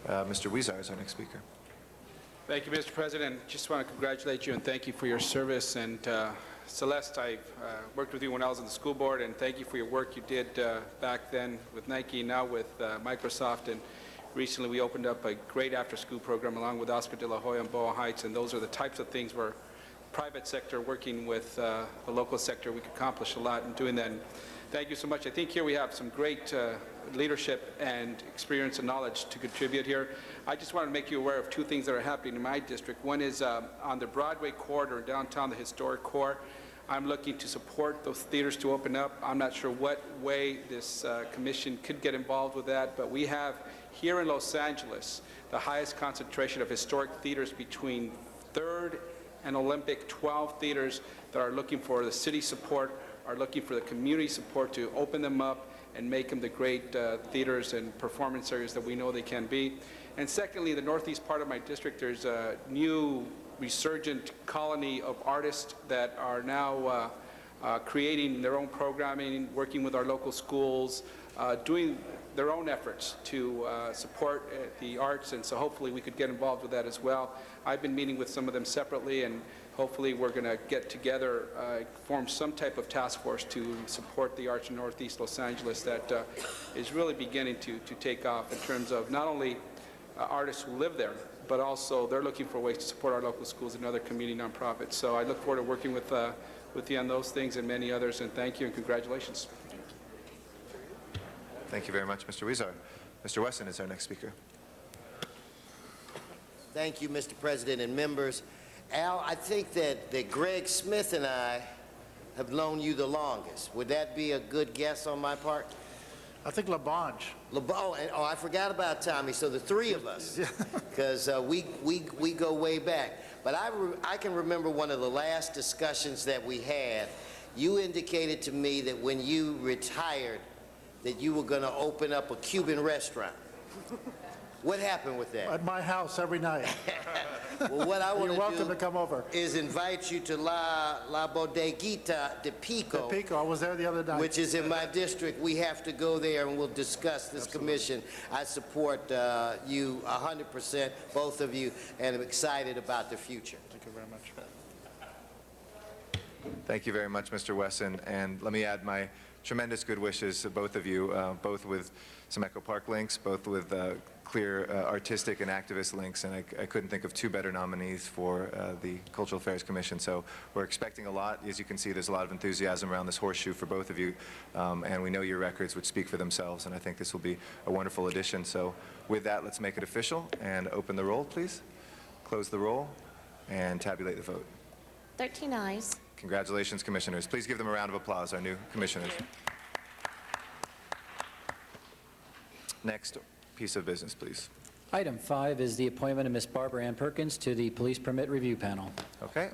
Mr. Weezer is our next speaker. Thank you, Mr. President. Just want to congratulate you and thank you for your service. And Celeste, I worked with you when I was on the school board, and thank you for your work you did back then with Nike, now with Microsoft. And recently we opened up a great after-school program along with Oscar de la Hoya and Boa Heights, and those are the types of things where private sector working with the local sector, we could accomplish a lot in doing that. And thank you so much. I think here we have some great leadership and experience and knowledge to contribute here. I just want to make you aware of two things that are happening in my district. One is on the Broadway corridor downtown, the historic core. I'm looking to support those theaters to open up. I'm not sure what way this commission could get involved with that, but we have here in Los Angeles the highest concentration of historic theaters between 3rd and Olympic, 12 theaters that are looking for the city support, are looking for the community support to open them up and make them the great theaters and performance areas that we know they can be. And secondly, the northeast part of my district, there's a new resurgent colony of artists that are now creating their own programming, working with our local schools, doing their own efforts to support the arts, and so hopefully we could get involved with that as well. I've been meeting with some of them separately, and hopefully we're going to get together, form some type of task force to support the arts in Northeast Los Angeles that is really beginning to take off in terms of not only artists who live there, but also they're looking for ways to support our local schools and other community nonprofits. So I look forward to working with you on those things and many others, and thank you and congratulations. Thank you very much, Mr. Huizar. Mr. Wesson is our next speaker. Thank you, Mr. President and members. Al, I think that Greg Smith and I have known you the longest. Would that be a good guess on my part? I think Labange. Oh, I forgot about Tommy. So the three of us, because we go way back. But I can remember one of the last discussions that we had. You indicated to me that when you retired, that you were going to open up a Cuban restaurant. What happened with that? At my house every night. Well, what I want You're welcome to come over. is invite you to La Bodeguita de Pico. De Pico, I was there the other night. Which is in my district. We have to go there and we'll discuss this commission. I support you 100%, both of you, and I'm excited about the future. Thank you very much. Thank you very much, Mr. Wesson, and let me add my tremendous good wishes to both of you, both with some Echo Park links, both with clear artistic and activist links, and I couldn't think of two better nominees for the Cultural Affairs Commission. So we're expecting a lot. As you can see, there's a lot of enthusiasm around this horseshoe for both of you, and we know your records would speak for themselves, and I think this will be a wonderful addition. So with that, let's make it official and open the roll, please. Close the roll and tabulate the vote. 13 ayes. Congratulations, commissioners. Please give them a round of applause, our new commissioners. Next piece of business, please. Item 5 is the appointment of Ms. Barbara Ann Perkins to the Police Permit Review Panel. Okay.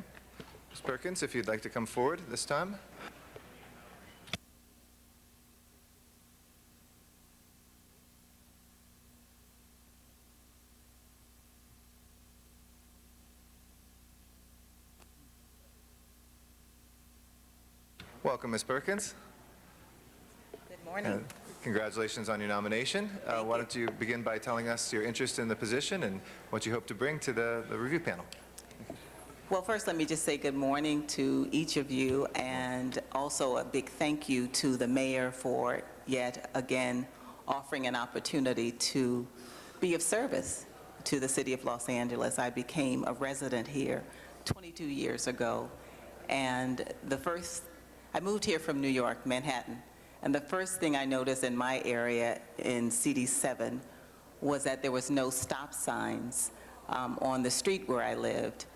Ms. Perkins, if you'd like to come forward this time. Welcome, Ms. Perkins. Good morning. Congratulations on your nomination. Why don't you begin by telling us your interest in the position and what you hope to bring to the review panel? Well, first, let me just say good morning to each of you, and also a big thank you to the mayor for yet again offering an opportunity to be of service to the city of Los Angeles. I became a resident here 22 years ago, and I moved here from New York, Manhattan, and the first thing I noticed in my area in CD7 was that there was no stop signs on the street where I lived.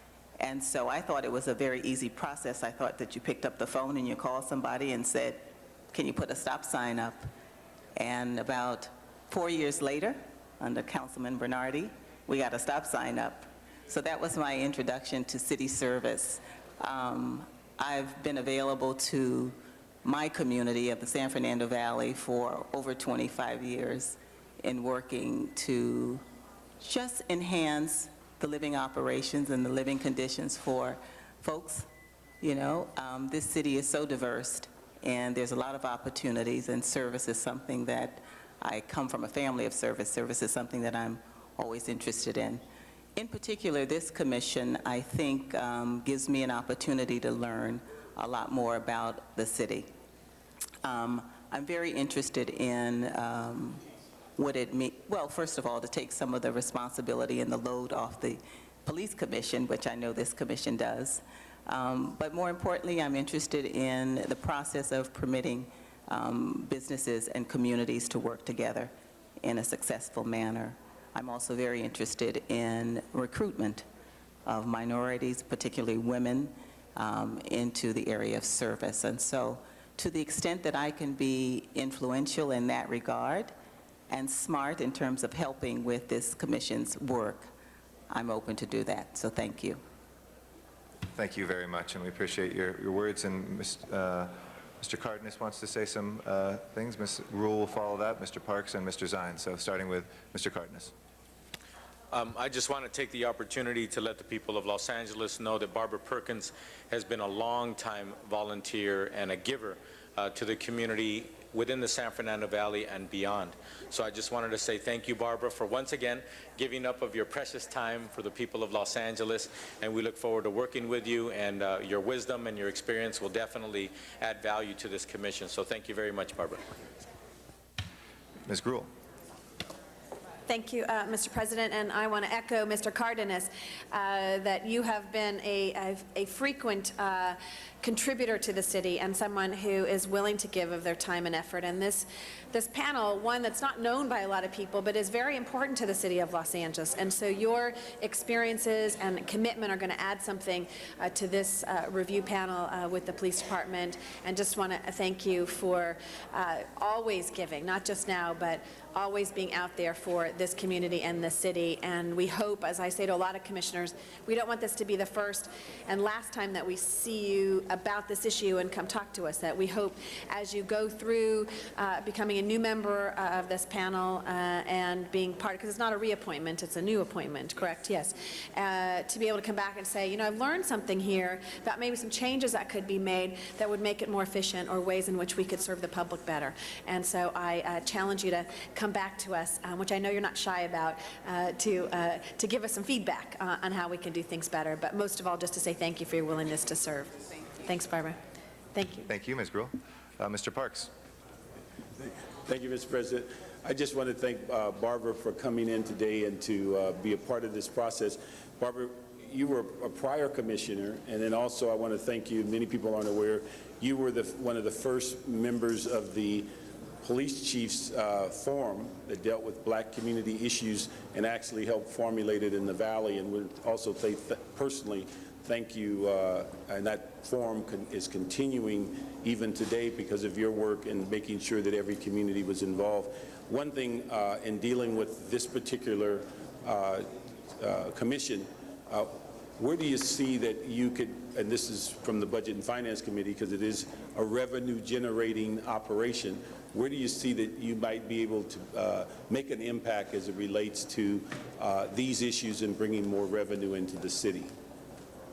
And so I thought it was a very easy process. I thought that you picked up the phone and you called somebody and said, can you put a stop sign up? And about 4 years later, under Councilman Bernardi, we got a stop sign up. So that was my introduction to city service. I've been available to my community of the San Fernando Valley for over 25 years in working to just enhance the living operations and the living conditions for folks. You know, this city is so diverse, and there's a lot of opportunities, and service is something that I come from a family of service. Service is something that I'm always interested in. In particular, this commission, I think, gives me an opportunity to learn a lot more about the city. I'm very interested in what it means, well, first of all, to take some of the responsibility and the load off the police commission, which I know this commission does. But more importantly, I'm interested in the process of permitting businesses and communities to work together in a successful manner. I'm also very interested in recruitment of minorities, particularly women, into the area of service. And so to the extent that I can be influential in that regard and smart in terms of helping with this commission's work, I'm open to do that. So thank you. Thank you very much, and we appreciate your words. And Mr. Cardenas wants to say some things. Ms. Rule will follow that, Mr. Parks, and Mr. Zine. So starting with Mr. Cardenas. I just want to take the opportunity to let the people of Los Angeles know that Barbara Perkins has been a long-time volunteer and a giver to the community within the San Fernando Valley and beyond. So I just wanted to say thank you, Barbara, for once again giving up of your precious time for the people of Los Angeles, and we look forward to working with you, and your wisdom and your experience will definitely add value to this commission. So thank you very much, Barbara. Ms. Gruhl. Thank you, Mr. President, and I want to echo Mr. Cardenas that you have been a frequent contributor to the city and someone who is willing to give of their time and effort. And this panel, one that's not known by a lot of people, but is very important to the city of Los Angeles. And so your experiences and commitment are going to add something to this review panel with the police department. And just want to thank you for always giving, not just now, but always being out there for this community and the city. And we hope, as I say to a lot of commissioners, we don't want this to be the first and last time that we see you about this issue and come talk to us, that we hope as you go through becoming a new member of this panel and being part, because it's not a reappointment, it's a new appointment, correct? Yes. To be able to come back and say, you know, I've learned something here about maybe some changes that could be made that would make it more efficient, or ways in which we could serve the public better. And so I challenge you to come back to us, which I know you're not shy about, to give us some feedback on how we can do things better. But most of all, just to say thank you for your willingness to serve. Thanks, Barbara. Thank you. Thank you, Ms. Gruhl. Mr. Parks. Thank you, Mr. President. I just want to thank Barbara for coming in today and to be a part of this process. Barbara, you were a prior commissioner, and then also I want to thank you, many people aren't aware, you were one of the first members of the Police Chiefs Forum that dealt with black community issues and actually helped formulate it in the Valley. And would also personally thank you, and that forum is continuing even today because of your work in making sure that every community was involved. One thing in dealing with this particular commission, where do you see that you could, and this is from the Budget and Finance Committee because it is a revenue generating operation, where do you see that you might be able to make an impact as it relates to these issues and bringing more revenue into the city?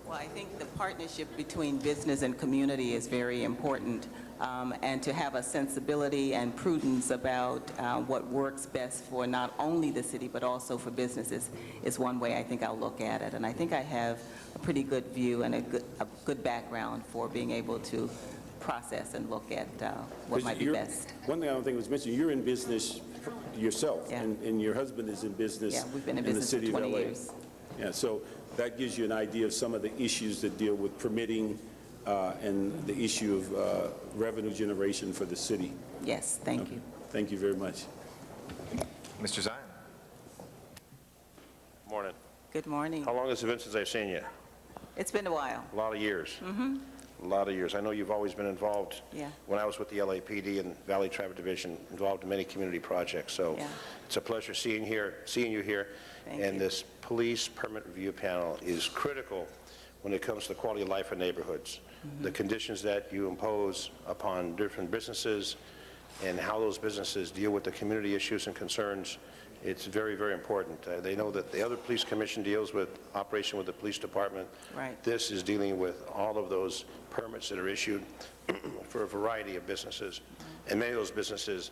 Well, I think the partnership between business and community is very important, and to have a sensibility and prudence about what works best for not only the city but also for businesses is one way I think I'll look at it. And I think I have a pretty good view and a good background for being able to process and look at what might be best. One thing I don't think was mentioned, you're in business yourself, and your husband is in business. Yeah, we've been in the business city for 20 of LA. years. Yeah, so that gives you an idea of some of the issues that deal with permitting and the issue of revenue generation for the city. Yes, thank you. Thank you very much. Mr. Zion. Morning. Good morning. How long has it been since I've seen you? It's been a while. A lot of years. Mm-hmm. A lot of years. I know you've always been involved. Yeah. When I was with the LAPD and Valley Traffic Division, involved in many community projects. So Yeah. it's a pleasure seeing you here. Thank and you. this police permit review panel is critical when it comes to the quality of life in neighborhoods. Mm-hmm. The conditions that you impose upon different businesses and how those businesses deal with the community issues and concerns, it's very, very important. They know that the other police commission deals with operation with the police department. Right. This is dealing with all of those permits that are issued for a variety of businesses. And many of those businesses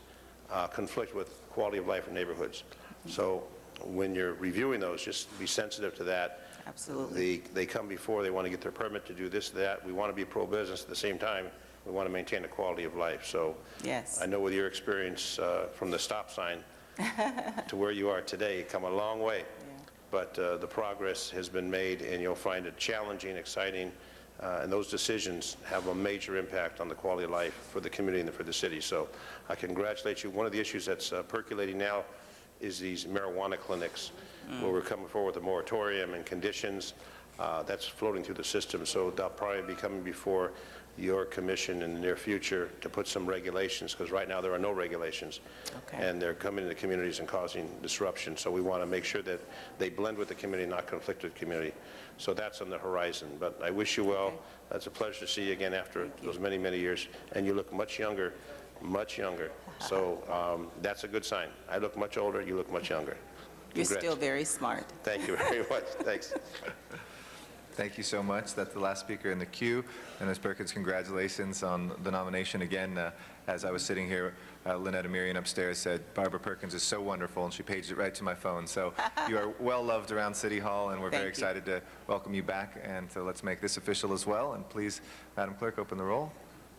conflict with quality of life in neighborhoods. So when you're reviewing those, just be sensitive to that. Absolutely. They come before, they want to get their permit to do this, that. We want to be pro-business at the same time. We want to maintain the quality of life. So Yes. I know with your experience from the stop sign to where you are today, you've come a long way. But the progress has been made, and you'll find it challenging, exciting, and those decisions have a major impact on the quality of life for the community and for the city. So I congratulate you. One of the issues that's percolating now is these marijuana clinics, where we're coming forward with a moratorium and conditions. That's floating through the system, so they'll probably be coming before your commission in the near future to put some regulations, because right now there are no regulations. Okay. And they're coming into communities and causing disruption. So we want to make sure that they blend with the community, not conflict with the community. So that's on the horizon. But I wish you well. That's a pleasure to see you again after those many, many years. And you look much younger, much younger. So that's a good sign. I look much older, you look much younger. You're Congrats. still very smart. Thank you very much. Thanks. Thank you so much. That's the last speaker in the queue. And Ms. Perkins, congratulations on the nomination again. As I was sitting here, Lynette Amirian upstairs said, Barbara Perkins is so wonderful, and she paged it right to my phone. So you are well loved around City Hall, and we're very excited to welcome you back. And so let's make this official as well. And please, Madam Clerk, open the roll,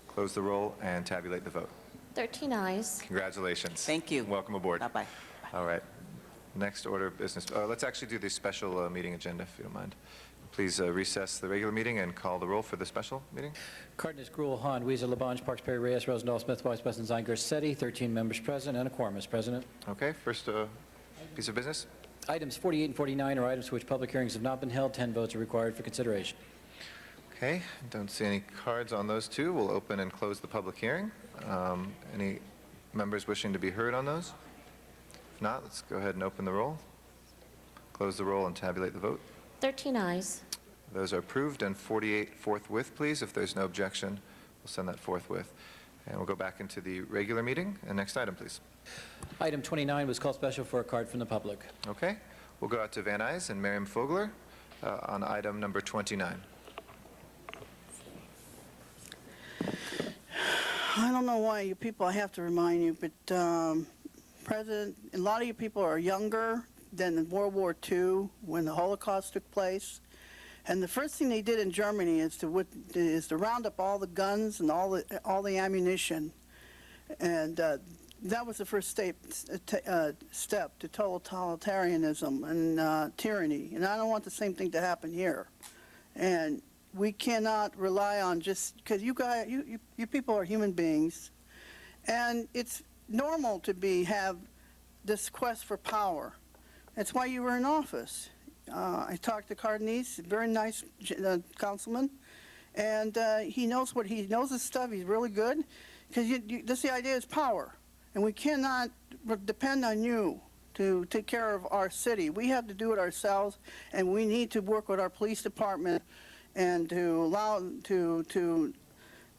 close the roll, and tabulate the vote. 13 ayes. Congratulations. Thank you. Welcome aboard. Bye-bye. All right. Next order of business. Let's actually do the special meeting agenda, if you don't mind. Please recess the regular meeting and call the roll for the special meeting. Cardenas, Gruel, Hahn, Weezer, Labange, Parks, Perry, Reyes, Rosendahl, Smith, Weiss, Wesson, Zine, Garcetti, 13 members present, and a quorum, Mr. President. Okay, first piece of business. Items 48 and 49 are items for which public hearings have not been held. 10 votes are required for consideration. Okay, don't see any cards on those two. We'll open and close the public hearing. Any members wishing to be heard on those? If not, let's go ahead and open the roll, close the roll, and tabulate the vote. 13 ayes. Those are approved, and 48 forthwith, please. If there's no objection, we'll send that forthwith. And we'll go back into the regular meeting. And next item, please. Item 29 was called special for a card from the public. Okay, we'll go out to Van Nuys and Miriam Fogler on item number 29. I don't know why you people, I have to remind you, but President, a lot of you people are younger than in World War II when the Holocaust took place. And the first thing they did in Germany is to round up all the guns and all the ammunition. And that was the first step to totalitarianism and tyranny. And I don't want the same thing to happen here. And we cannot rely on just because you people are human beings, and it's normal to have this quest for power. That's why you were in office. I talked to Cardenas, a very nice councilman, and he knows his stuff. He's really good, because the idea is power, and we cannot depend on you to take care of our city. We have to do it ourselves, and we need to work with our police department and to allow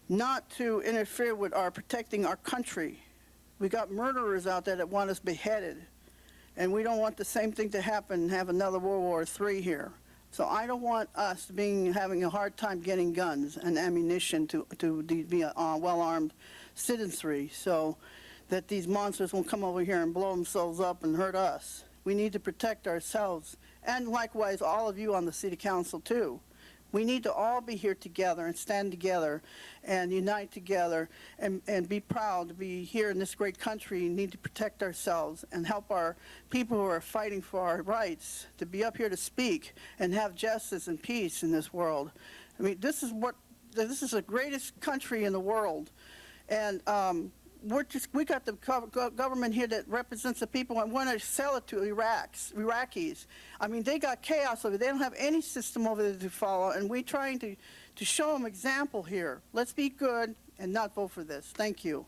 not to interfere with our protecting our country. We got murderers out there that want us beheaded. And we don't want the same thing to happen, have another World War III here. So I don't want us having a hard time getting guns and ammunition to be well-armed citizenry, so that these monsters won't come over here and blow themselves up and hurt us. We need to protect ourselves, and likewise all of you on the City Council too. We need to all be here together and stand together and unite together and be proud to be here in this great country. We need to protect ourselves and help our people who are fighting for our rights to be up here to speak and have justice and peace in this world. I mean, this is the greatest country in the world. And we got the government here that represents the people and want to sell it to Iraqis. I mean, they got chaos over there. They don't have any system over there to follow, and we're trying to show them example here. Let's be good and not vote for this. Thank you.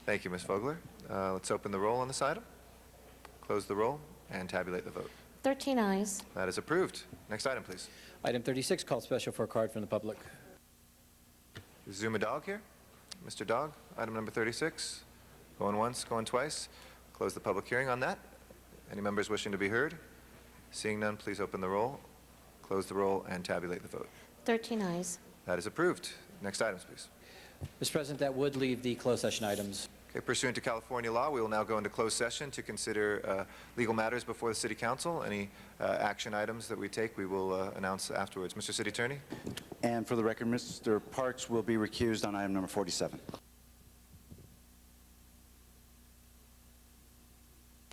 Thank you, Ms. Fogler. Let's open the roll on this item, close the roll, and tabulate the vote. 13 ayes. That is approved. Next item, please. Item 36 called special for a card from the public. Is Zuma Dog here? Mr. Dog, item number 36. Going once, going twice. Close the public hearing on that. Any members wishing to be heard? Seeing none, please open the roll, close the roll, and tabulate the vote. 13 ayes. That is approved. Next items, please. Mr. President, that would leave the closed session items. Okay, pursuant to California law, we will now go into closed session to consider legal matters before the City Council. Any action items that we take, we will announce afterwards. Mr. City Attorney? And for the record, Mr. Parks will be recused on item number 47.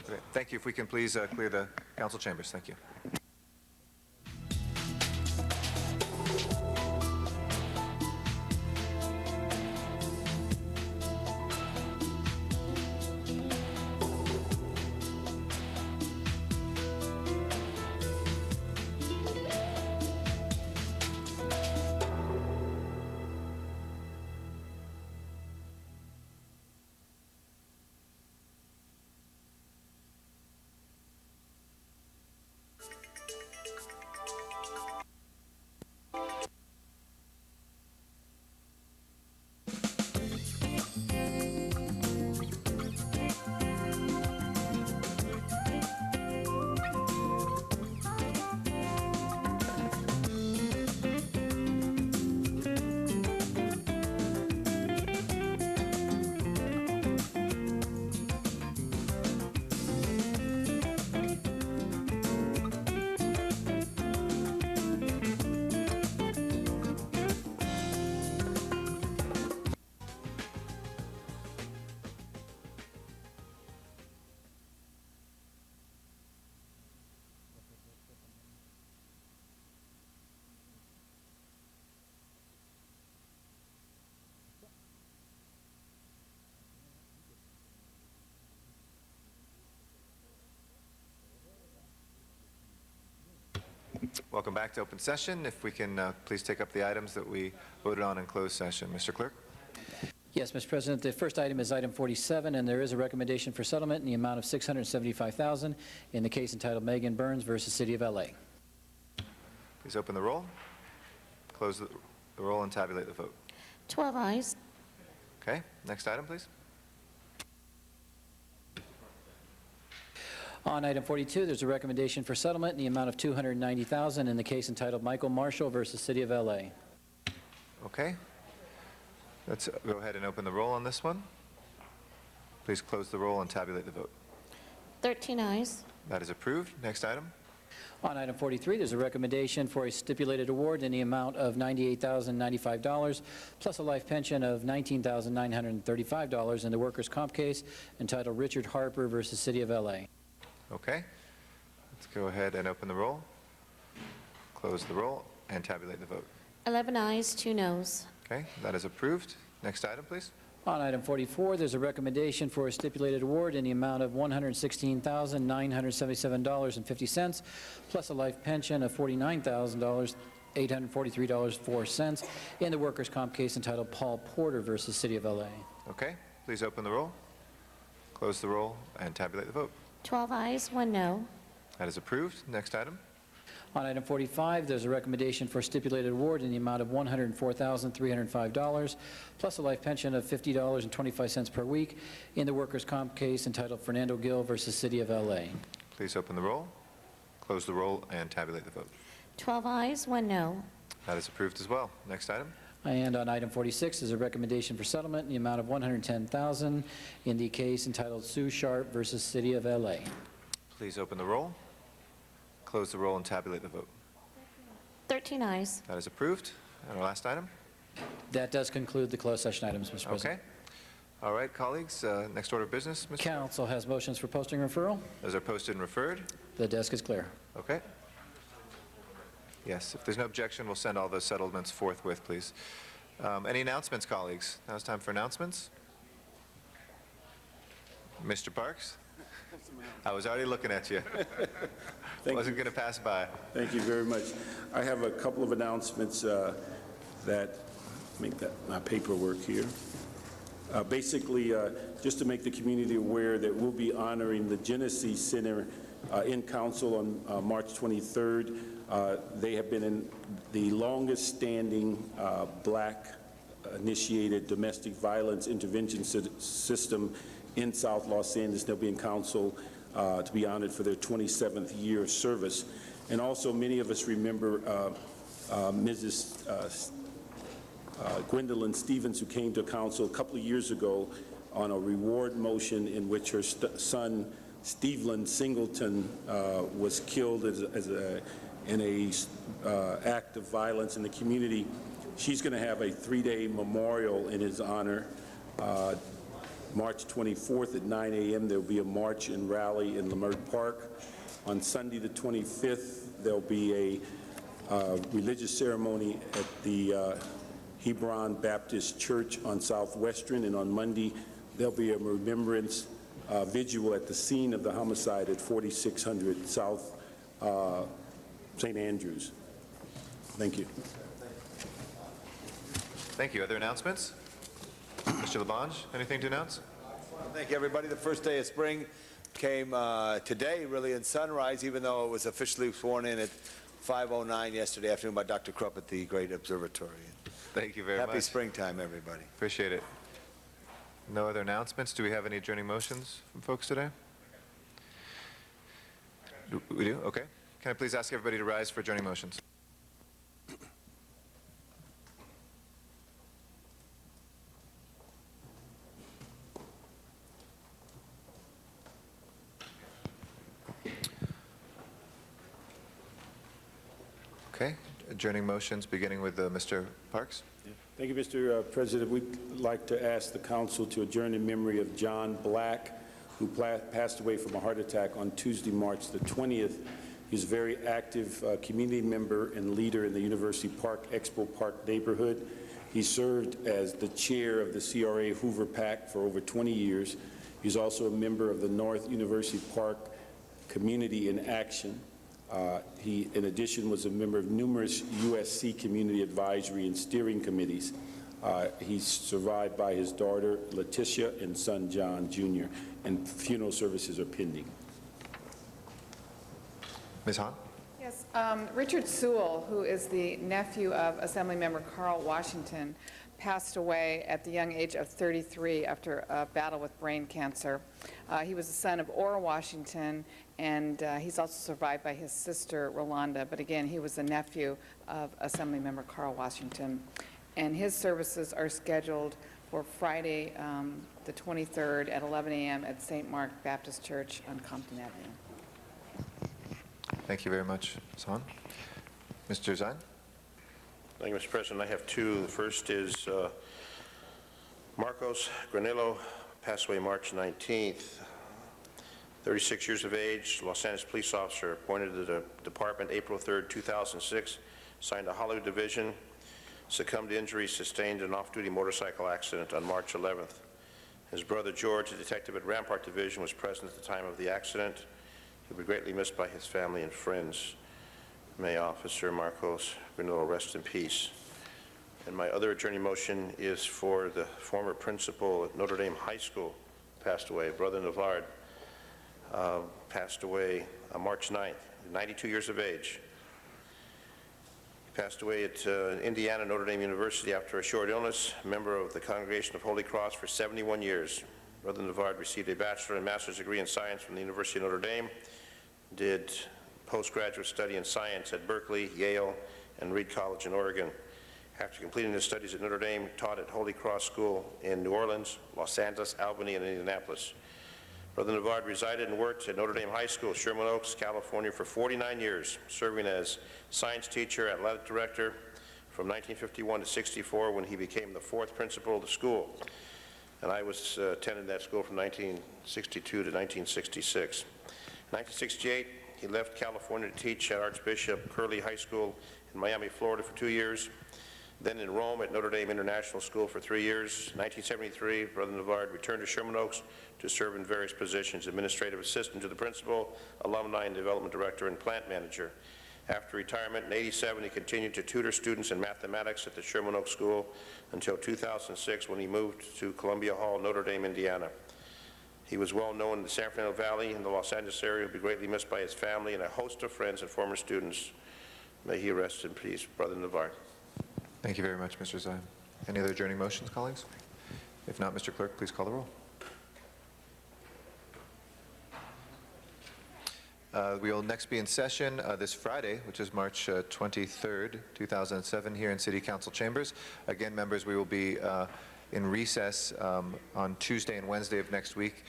Okay, thank you. If we can please clear the council chambers. Thank you. Welcome back to open session. If we can please take up the items that we voted on in closed session. Mr. Clerk? Yes, Mr. President, the first item is item 47, and there is a recommendation for settlement in the amount of $675,000 in the case entitled Megan Burns versus City of LA. Please open the roll, close the roll, and tabulate the vote. 12 eyes. Okay, next item, please. On item 42, there's a recommendation for settlement in the amount of $290,000 in the case entitled Michael Marshall versus City of LA. Okay. Let's go ahead and open the roll on this one. Please close the roll and tabulate the vote. 13 eyes. That is approved. Next item. On item 43, there's a recommendation for a stipulated award in the amount of $98,095 plus a life pension of $19,935 in the workers' comp case entitled Richard Harper versus City of LA. Okay. Let's go ahead and open the roll, close the roll, and tabulate the vote. 11 eyes, 2 noes. Okay, that is approved. Next item, please. On item 44, there's a recommendation for a stipulated award in the amount of $116,977.50 plus a life pension of $49,843.04 in the workers' comp case entitled Paul Porter versus City of LA. Okay, please open the roll, close the roll, and tabulate the vote. 12 eyes, 1 no. That is approved. Next item. On item 45, there's a recommendation for stipulated award in the amount of $104,305 plus a life pension of $50.25 per week in the workers' comp case entitled Fernando Gil versus City of LA. Please open the roll, close the roll, and tabulate the vote. 12 eyes, 1 no. That is approved as well. Next item. And on item 46 is a recommendation for settlement in the amount of $110,000 in the case entitled Sue Sharp versus City of LA. Please open the roll, close the roll, and tabulate the vote. 13 eyes. That is approved. And our last item. That does conclude the closed session items, Mr. President. Okay. All right, colleagues, next order of business, Mr. Council has motions for posting and referral. Those are posted and referred. The desk is clear. Okay. Yes, if there's no objection, we'll send all those settlements forthwith, please. Any announcements, colleagues? Now it's time for announcements. Mr. Parks? I was already looking at you. Wasn't going to pass by. Thank you very much. I have a couple of announcements that make that my paperwork here. Basically, just to make the community aware that we'll be honoring the Genesee Center in council on March 23rd. They have been in the longest-standing Black-initiated domestic violence intervention system in South Los Angeles. They'll be in council to be honored for their 27th year of service. And also, many of us remember Mrs. Gwendolyn Stevens, who came to council a couple of years ago on a reward motion in which her son, Steveland Singleton, was killed in a act of violence in the community. She's going to have a 3-day memorial in his honor. March 24th at 9 a.m. there will be a march and rally in Leimert Park. On Sunday the 25th, there'll be a religious ceremony at the Hebron Baptist Church on Southwestern, and on Monday there'll be a remembrance vigil at the scene of the homicide at 4600 South St. Andrews. Thank you. Thank you. Other announcements? Mr. Labange, anything to announce? Thank you, everybody. The first day of spring came today, really, in sunrise, even though it was officially sworn in at 5:09 yesterday afternoon by Dr. Krupp at the great observatory. Thank you very much. Happy springtime, everybody. Appreciate it. No other announcements? Do we have any adjourning motions from folks today? We do? Okay. Can I please ask everybody to rise for adjourning motions? Okay. Adjourning motions, beginning with Mr. Parks. Thank you, Mr. President. We'd like to ask the council to adjourn in memory of John Black, who passed away from a heart attack on Tuesday, March the 20th. He's a very active community member and leader in the University Park, Expo Park neighborhood. He served as the chair of the CRA Hoover PAC for over 20 years. He's also a member of the North University Park Community in Action. He, in addition, was a member of numerous USC community advisory and steering committees. He's survived by his daughter, Letitia, and son, John, Jr., and funeral services are pending. Ms. Hahn? Yes, Richard Sewell, who is the nephew of Assemblymember Carl Washington, passed away at the young age of 33 after a battle with brain cancer. He was the son of Ora Washington, and he's also survived by his sister, Rolanda. But again, he was a nephew of Assemblymember Carl Washington. And his services are scheduled for Friday, the 23rd at 11 a.m. at St. Mark Baptist Church on Compton Avenue. Thank you very much, Ms. Hahn. Mr. Zine? Thank you, Mr. President. I have two. The first is Marcos Granillo, passed away March 19th. 36 years of age, Los Angeles police officer, appointed to the department April 3rd, 2006, signed to Hollywood Division, succumbed to injuries sustained in an off-duty motorcycle accident on March 11th. His brother George, a detective at Rampart Division, was present at the time of the accident. He'll be greatly missed by his family and friends. May Officer Marcos Granillo rest in peace. And my other adjourning motion is for the former principal at Notre Dame High School, passed away, Brother Navard, passed away on March 9th, 92 years of age. He passed away at Indiana Notre Dame University after a short illness, a member of the Congregation of Holy Cross for 71 years. Brother Navard received a bachelor and master's degree in science from the University of Notre Dame, did postgraduate study in science at Berkeley, Yale, and Reed College in Oregon. After completing his studies at Notre Dame, taught at Holy Cross School in New Orleans, Los Angeles, Albany, and Indianapolis. Brother Navard resided and worked at Notre Dame High School, Sherman Oaks, California for 49 years, serving as science teacher, athletic director from 1951 to 64 when he became the fourth principal of the school. And I was attending that school from 1962 to 1966. In 1968, he left California to teach at Archbishop Curley High School in Miami, Florida for 2 years, then in Rome at Notre Dame International School for 3 years. In 1973, Brother Navard returned to Sherman Oaks to serve in various positions, administrative assistant to the principal, alumni and development director, and plant manager. After retirement in 1987, he continued to tutor students in mathematics at the Sherman Oaks School until 2006 when he moved to Columbia Hall, Notre Dame, Indiana. He was well known in the San Fernando Valley and the Los Angeles area. He'll be greatly missed by his family and a host of friends and former students. May he rest in peace. Brother Navard. Thank you very much, Mr. Zine. Any other adjourning motions, colleagues? If not, Mr. Clerk, please call the roll. We will next be in session this Friday, which is March 23rd, 2007, here in City Council chambers. Again, members, we will be in recess on Tuesday and Wednesday of next week,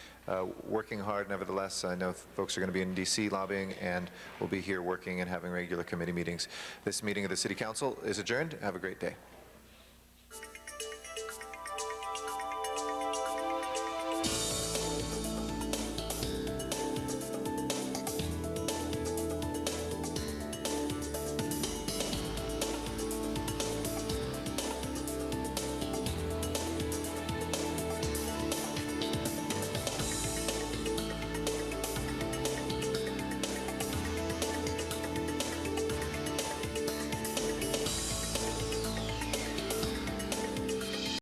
working hard. Nevertheless, I know folks are going to be in D.C. lobbying, and we'll be here working and having regular committee meetings. This meeting of the City Council is adjourned. Have a great day.